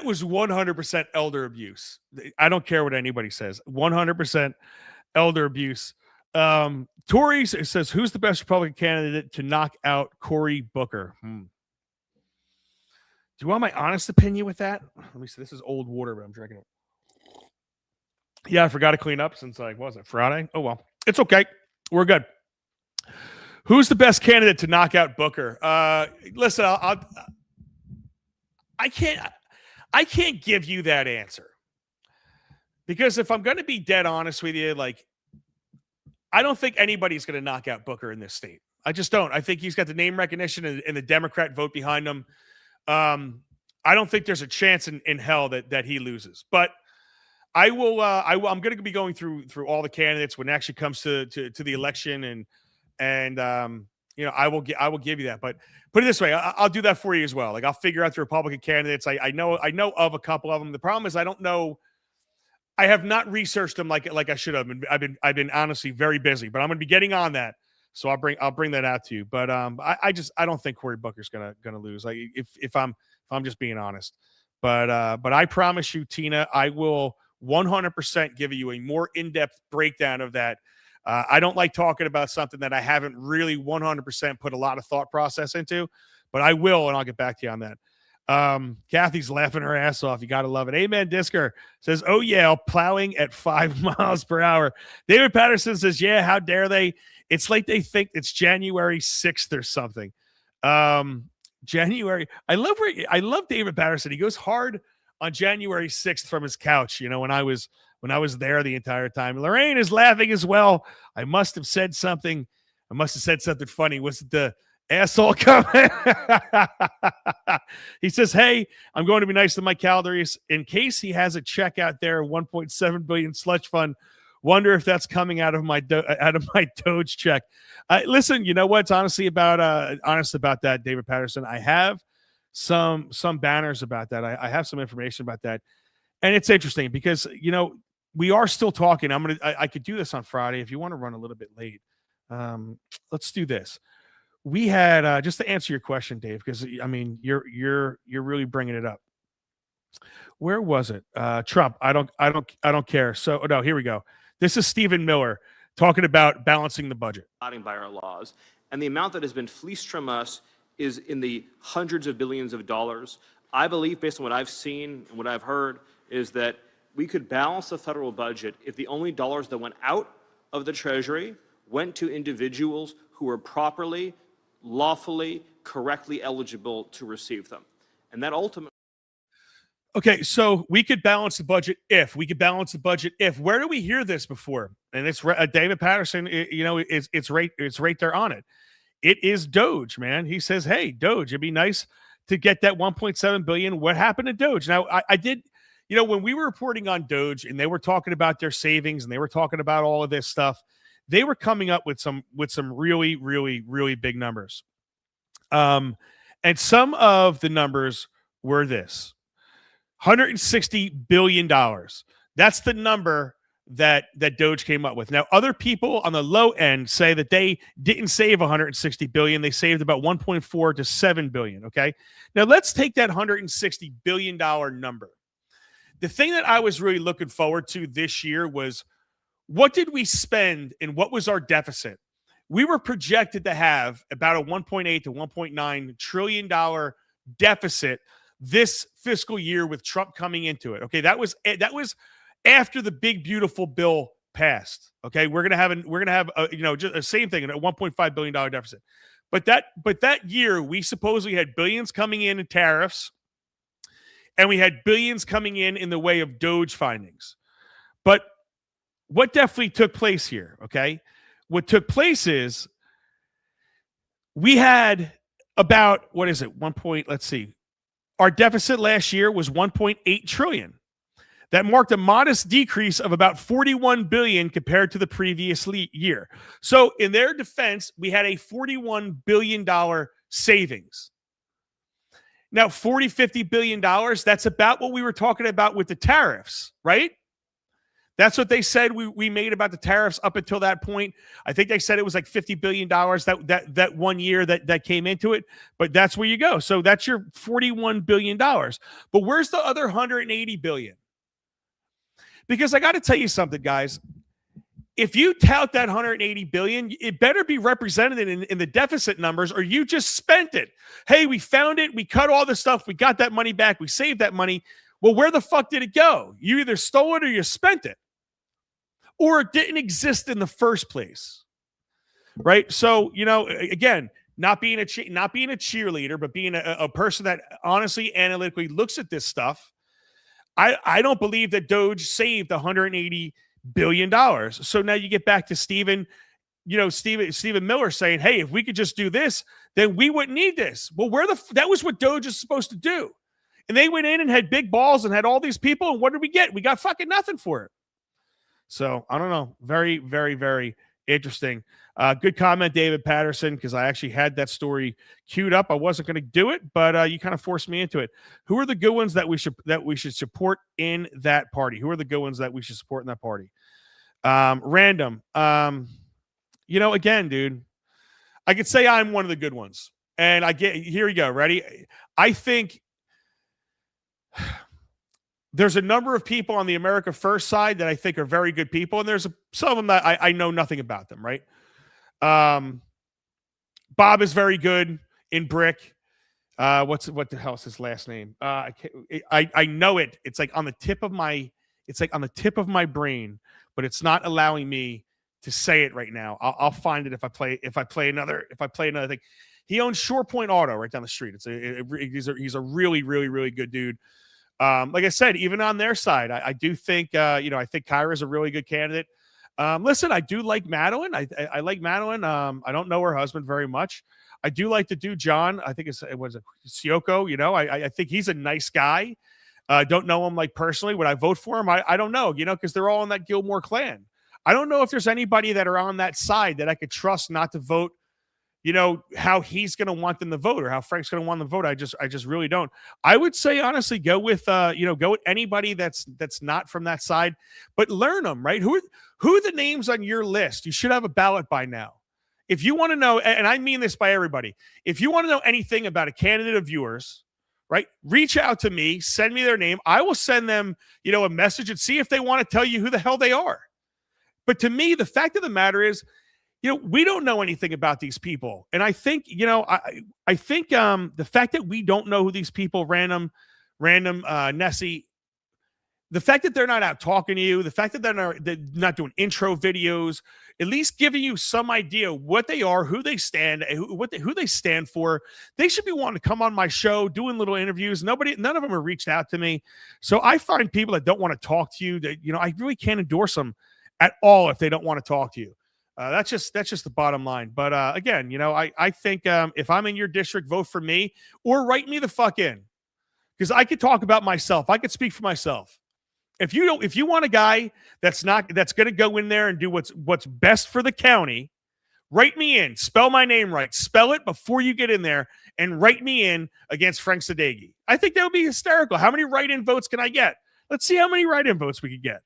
was 100% elder abuse. I don't care what anybody says. 100% elder abuse. Tory says, who's the best Republican candidate to knock out Cory Booker? Do you want my honest opinion with that? Let me see. This is old water, but I'm drinking it. Yeah, I forgot to clean up since was it Friday? Oh, well, it's okay. We're good. Who's the best candidate to knock out Booker? Listen, I can't give you that answer because if I'm going to be dead honest with you, I don't think anybody's going to knock out Booker in this state. I just don't. I think he's got the name recognition and the Democrat vote behind him. I don't think there's a chance in hell that he loses. But I'm going to be going through all the candidates when it actually comes to the election, and I will give you that. But put it this way, I'll do that for you as well. I'll figure out the Republican candidates. I know of a couple of them. The problem is I don't know. I have not researched them like I should have. I've been honestly very busy, but I'm going to be getting on that. So I'll bring that out to you. But I don't think Cory Booker's gonna lose. If I'm just being honest. But I promise you, Tina, I will 100% give you a more in-depth breakdown of that. I don't like talking about something that I haven't really 100% put a lot of thought process into, but I will, and I'll get back to you on that. Kathy's laughing her ass off. You got to love it. Amen. Disker says, oh yeah, plowing at 5 miles per hour. David Patterson says, yeah, how dare they? It's like they think it's January 6th or something. January. I love David Patterson. He goes hard on January 6th from his couch. When I was there the entire time. Lorraine is laughing as well. I must have said something funny. Was it the asshole comment? He says, hey, I'm going to be nice to Mike Calabrese in case he has a check out there, 1.7 billion slush fund. Wonder if that's coming out of my Doge check. Listen, you know what's honest about that, David Patterson? I have some banners about that. I have some information about that. And it's interesting because, we are still talking. I could do this on Friday if you want to run a little bit late. Let's do this. We had just to answer your question, Dave, because you're really bringing it up. Where was it? Trump. I don't care. So no, here we go. This is Stephen Miller talking about balancing the budget. By our laws, and the amount that has been fleeced from us is in the hundreds of billions of dollars. I believe, based on what I've seen and what I've heard, is that we could balance the federal budget if the only dollars that went out of the Treasury went to individuals who were properly, lawfully, correctly eligible to receive them. And that ultimately... Okay, so we could balance the budget if. We could balance the budget if. Where do we hear this before? And it's David Patterson, it's right there on it. It is Doge, man. He says, hey, Doge, it'd be nice to get that 1.7 billion. What happened to Doge? Now, I did, when we were reporting on Doge and they were talking about their savings and they were talking about all of this stuff, they were coming up with some really, really, really big numbers. And some of the numbers were this. $160 billion. That's the number that Doge came up with. Now, other people on the low end say that they didn't save $160 billion. They saved about 1.4 to 7 billion. Okay. Now let's take that $160 billion number. The thing that I was really looking forward to this year was, what did we spend and what was our deficit? We were projected to have about a $1.8 to $1.9 trillion deficit this fiscal year with Trump coming into it. Okay, that was after the big beautiful bill passed. Okay, we're gonna have just the same thing, a $1.5 billion deficit. But that year we supposedly had billions coming in tariffs, and we had billions coming in the way of Doge findings. But what definitely took place here? Okay, what took place is we had about let's see. Our deficit last year was 1.8 trillion. That marked a modest decrease of about 41 billion compared to the previous year. So in their defense, we had a $41 billion savings. Now, $50 billion, that's about what we were talking about with the tariffs, right? That's what they said we made about the tariffs up until that point. I think they said it was like $50 billion that 1 year that came into it, but that's where you go. So that's your $41 billion. But where's the other $180 billion? Because I got to tell you something, guys. If you tout that $180 billion, it better be represented in the deficit numbers, or you just spent it. Hey, we found it. We cut all the stuff. We got that money back. We saved that money. Well, where the fuck did it go? You either stole it or you spent it. Or it didn't exist in the first place, right? So, again, not being a cheerleader, but being a person that honestly, analytically looks at this stuff, I don't believe that Doge saved $180 billion. So now you get back to Stephen Miller saying, hey, if we could just do this, then we wouldn't need this. Well, that was what Doge is supposed to do. And they went in and had big balls and had all these people. And what did we get? We got fucking nothing for it. So I don't know. Very, very, very interesting. Good comment, David Patterson, because I actually had that story queued up. I wasn't going to do it, but you kind of forced me into it. Who are the good ones that we should support in that party? Who are the good ones that we should support in that party? Random. Again, dude, I could say I'm one of the good ones. And here we go. Ready? I think there's a number of people on the America First side that I think are very good people, and there's some of them that I know nothing about them, right? Bob is very good in Brick. What the hell is his last name? I know it. It's like on the tip of my brain, but it's not allowing me to say it right now. I'll find it if I play another thing. He owns Shore Point Auto right down the street. He's a really, really, really good dude. Like I said, even on their side, I do think, I think Kyra's a really good candidate. Listen, I do like Madeline. I like Madeline. I don't know her husband very much. I do like the dude, John. I think it was Sioko. I think he's a nice guy. Don't know him like personally. Would I vote for him? I don't know, because they're all in that Gilmore clan. I don't know if there's anybody that are on that side that I could trust not to vote, how he's going to want them to vote or how Frank's going to want them to vote. I just really don't. I would say, honestly, go with anybody that's not from that side, but learn them, right? Who are the names on your list? You should have a ballot by now. If you want to know, and I mean this by everybody, if you want to know anything about a candidate of yours, right, reach out to me, send me their name. I will send them, a message and see if they want to tell you who the hell they are. But to me, the fact of the matter is, we don't know anything about these people. And I think, I think the fact that we don't know who these people, random Nessie, the fact that they're not out talking to you, the fact that they're not doing intro videos, at least giving you some idea what they are, who they stand, who they stand for. They should be wanting to come on my show, doing little interviews. None of them have reached out to me. So I find people that don't want to talk to you that, I really can't endorse them at all if they don't want to talk to you. That's just the bottom line. But again, I think if I'm in your district, vote for me or write me the fuck in, because I could talk about myself. I could speak for myself. If you want a guy that's going to go in there and do what's best for the county, write me in. Spell my name right. Spell it before you get in there and write me in against Frank Sadeghi. I think that would be hysterical. How many write-in votes can I get? Let's see how many write-in votes we could get.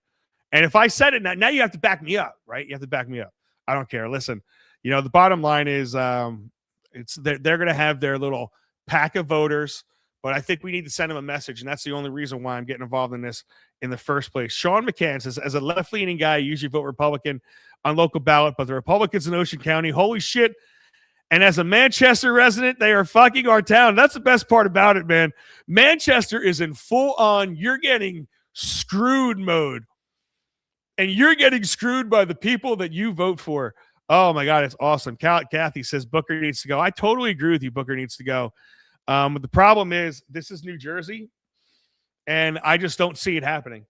And if I said it now you have to back me up, right? You have to back me up. I don't care. Listen, the bottom line is they're going to have their little pack of voters. But I think we need to send him a message, and that's the only reason why I'm getting involved in this in the first place. Sean McCann says, as a left-leaning guy, I usually vote Republican on local ballot, but the Republicans in Ocean County, holy shit. And as a Manchester resident, they are fucking our town. That's the best part about it, man. Manchester is in full-on, you're getting screwed mode. And you're getting screwed by the people that you vote for. Oh, my God, it's awesome. Kathy says Booker needs to go. I totally agree with you. Booker needs to go. But the problem is this is New Jersey, and I just don't see it happening.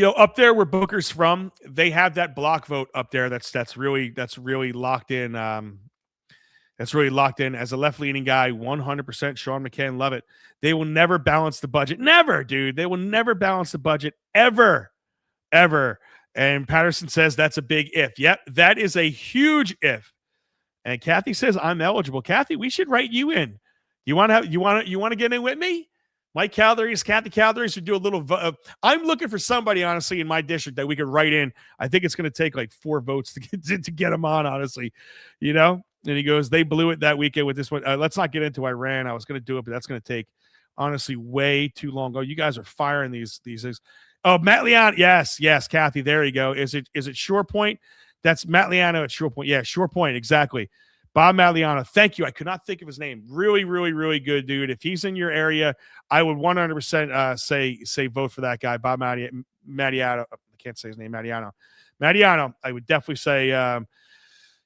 Up there where Booker's from, they have that block vote up there. That's really locked in. That's really locked in. As a left-leaning guy, 100% Sean McCann, love it. They will never balance the budget. Never, dude. They will never balance the budget ever. And Patterson says that's a big if. Yep, that is a huge if. And Kathy says I'm eligible. Kathy, we should write you in. You want to get in with me? Mike Calories, Kathy Calories would do a little. I'm looking for somebody, honestly, in my district that we could write in. I think it's going to take like 4 votes to get them on, honestly. And he goes, they blew it that weekend with this one. Let's not get into Iran. I was going to do it, but that's going to take, honestly, way too long. Oh, you guys are firing these things. Oh, Matt Leon. Yes, Kathy. There you go. Is it Shore Point? That's Matt Liano at Shore Point. Yeah, Shore Point, exactly. Bob Matliano, thank you. I could not think of his name. Really, really, really good dude. If he's in your area, I would 100% say vote for that guy, Bob Mattiano. I can't say his name, Mattiano. I would definitely say,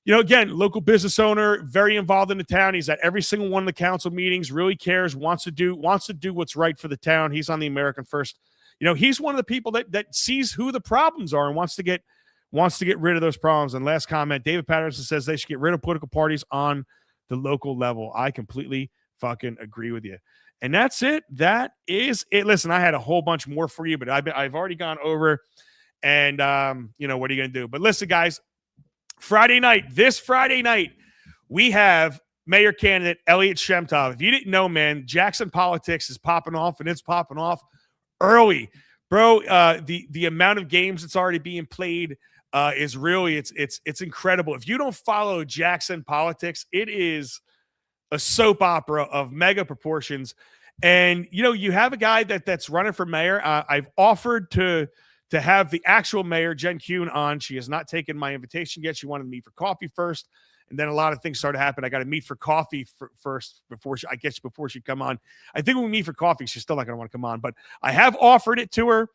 again, local business owner, very involved in the town. He's at every single one of the council meetings. Really cares. Wants to do what's right for the town. He's on the American First. He's one of the people that sees who the problems are and wants to get rid of those problems. And last comment, David Patterson says they should get rid of political parties on the local level. I completely fucking agree with you. And that's it. That is it. Listen, I had a whole bunch more for you, but I've already gone over. And, what are you going to do? But listen, guys, this Friday night, we have mayor candidate Elliot Shemtov. If you didn't know, man, Jackson politics is popping off, and it's popping off early. Bro, the amount of games that's already being played is really it's incredible. If you don't follow Jackson politics, it is a soap opera of mega proportions. And you have a guy that's running for mayor. I've offered to have the actual mayor, Jen Kuhn, on. She has not taken my invitation yet. She wanted to meet for coffee first, and then a lot of things started to happen. I got to meet for coffee first before she'd come on. I think when we meet for coffee, she's still not going to want to come on, but I have offered it to her.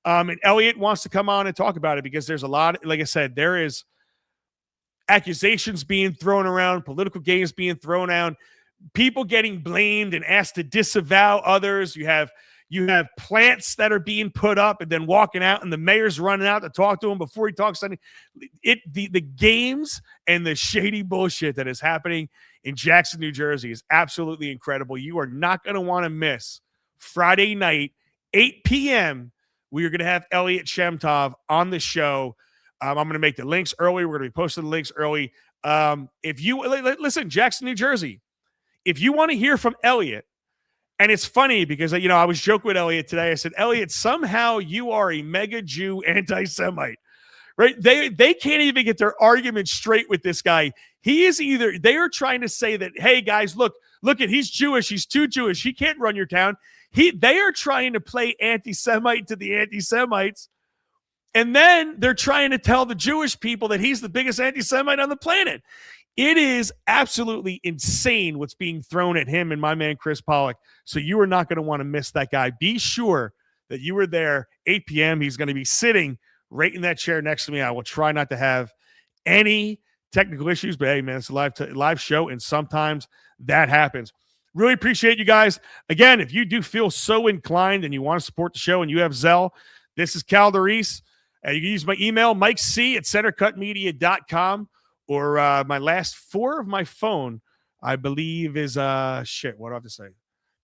And Elliot wants to come on and talk about it because there's a lot, like I said, there is accusations being thrown around, political games being thrown out, people getting blamed and asked to disavow others. You have plants that are being put up and then walking out, and the mayor's running out to talk to him before he talks to the games and the shady bullshit that is happening in Jackson, New Jersey is absolutely incredible. You are not going to want to miss Friday night, 8 p.m., we are going to have Elliot Shemtov on the show. I'm going to make the links early. We're going to be posting the links early. If you listen, Jackson, New Jersey, if you want to hear from Elliot, and it's funny because, I was joking with Elliot today. I said, Elliot, somehow you are a mega Jew anti-Semite, right? They can't even get their argument straight with this guy. They are trying to say that, hey guys, look at, he's Jewish. He's too Jewish. He can't run your town. They are trying to play anti-Semite to the anti-Semites. And then they're trying to tell the Jewish people that he's the biggest anti-Semite on the planet. It is absolutely insane what's being thrown at him and my man Chris Pollock. So you are not going to want to miss that guy. Be sure that you were there, 8 p.m. He's going to be sitting right in that chair next to me. I will try not to have any technical issues, but hey, man, it's a live show, and sometimes that happens. Really appreciate you guys. Again, if you do feel so inclined and you want to support the show and you have Zelle, this is Cal DeReese. You can use my email, mikec@centercutmedia.com, or my last four of my phone, I believe, is what do I have to say?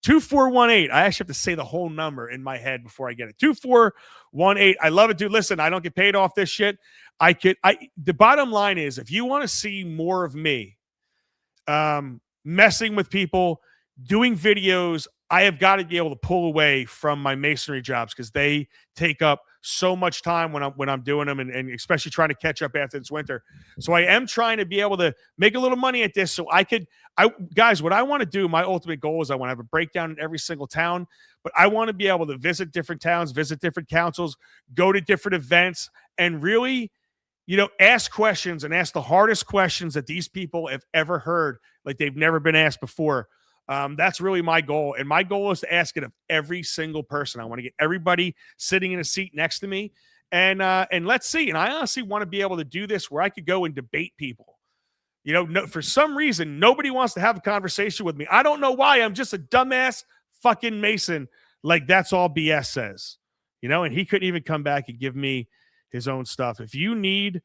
2418. I actually have to say the whole number in my head before I get it. 2418. I love it, dude. Listen, I don't get paid off this shit. The bottom line is, if you want to see more of me messing with people, doing videos, I have got to be able to pull away from my masonry jobs because they take up so much time when I'm doing them, and especially trying to catch up after this winter. So I am trying to be able to make a little money at this so guys, what I want to do, my ultimate goal is I want to have a breakdown in every single town, but I want to be able to visit different towns, visit different councils, go to different events, and really, ask questions and ask the hardest questions that these people have ever heard, like they've never been asked before. That's really my goal. And my goal is to ask it of every single person. I want to get everybody sitting in a seat next to me. And let's see. And I honestly want to be able to do this where I could go and debate people. For some reason, nobody wants to have a conversation with me. I don't know why. I'm just a dumbass fucking Mason. Like, that's all BS says. And he couldn't even come back and give me his own stuff. If you need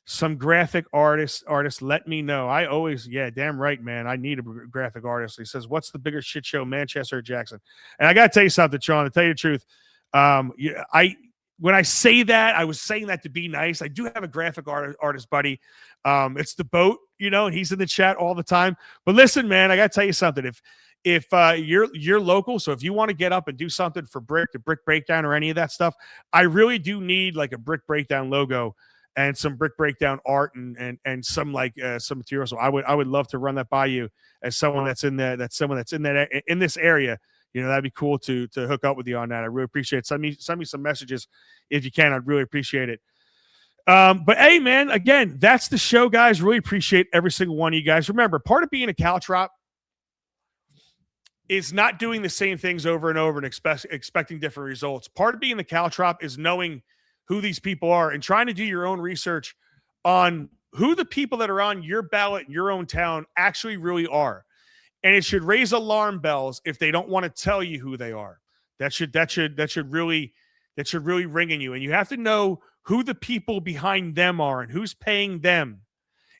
some graphic artists, let me know. I always, damn right, man. I need a graphic artist. He says, what's the bigger shit show, Manchester or Jackson? And I got to tell you something, Sean, to tell you the truth. When I say that, I was saying that to be nice. I do have a graphic artist buddy. It's the Boat, and he's in the chat all the time. But listen, man, I got to tell you something. If you're local, so if you want to get up and do something for the Brick Breakdown or any of that stuff, I really do need like a Brick Breakdown logo and some Brick Breakdown art and some some material. So I would love to run that by you as someone that's in there. That's someone that's in this area. That'd be cool to hook up with you on that. I really appreciate it. Send me some messages if you can. I'd really appreciate it. But hey, man, again, that's the show, guys. Really appreciate every single one of you guys. Remember, part of being a caltrop is not doing the same things over and over and expecting different results. Part of being the caltrop is knowing who these people are and trying to do your own research on who the people that are on your ballot in your own town actually really are. And it should raise alarm bells if they don't want to tell you who they are. That should really ring in you. And you have to know who the people behind them are and who's paying them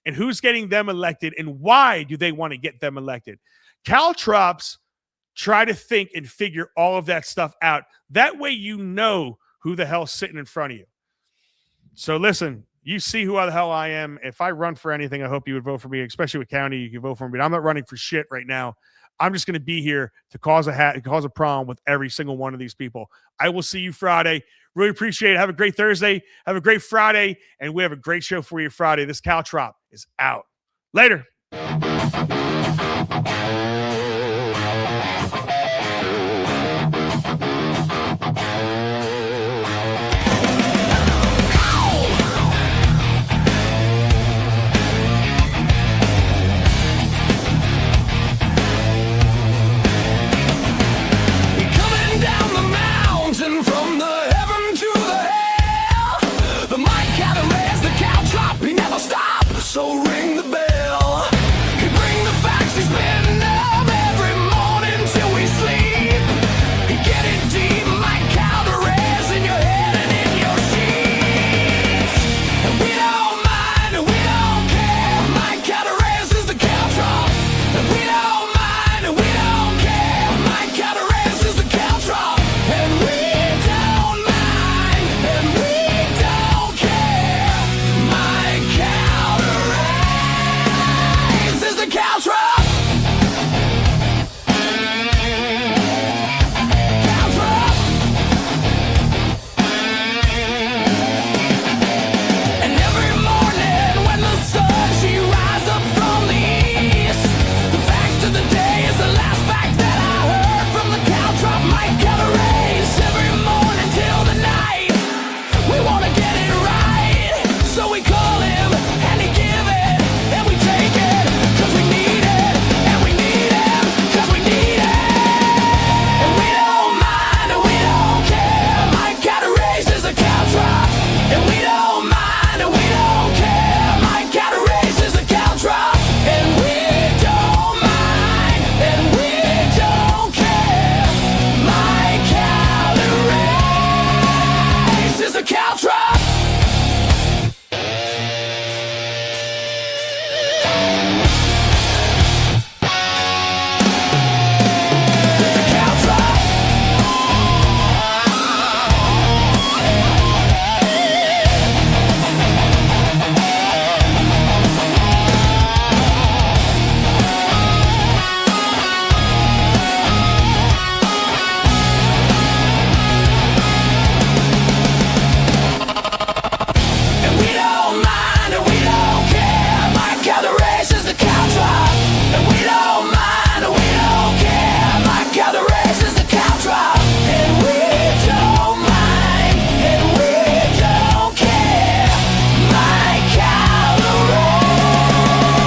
and who's getting them elected and why do they want to get them elected. Caltrops try to think and figure all of that stuff out. That way you know who the hell's sitting in front of you. So listen, you see who the hell I am. If I run for anything, I hope you would vote for me, especially with county. You can vote for me, but I'm not running for shit right now. I'm just going to be here to cause a problem with every single one of these people. I will see you Friday. Really appreciate it. Have a great Thursday. Have a great Friday. And we have a great show for you Friday. This caltrop is out. Later. From the heaven to the hell, the mic had to raise the caltrop, he never stopped. So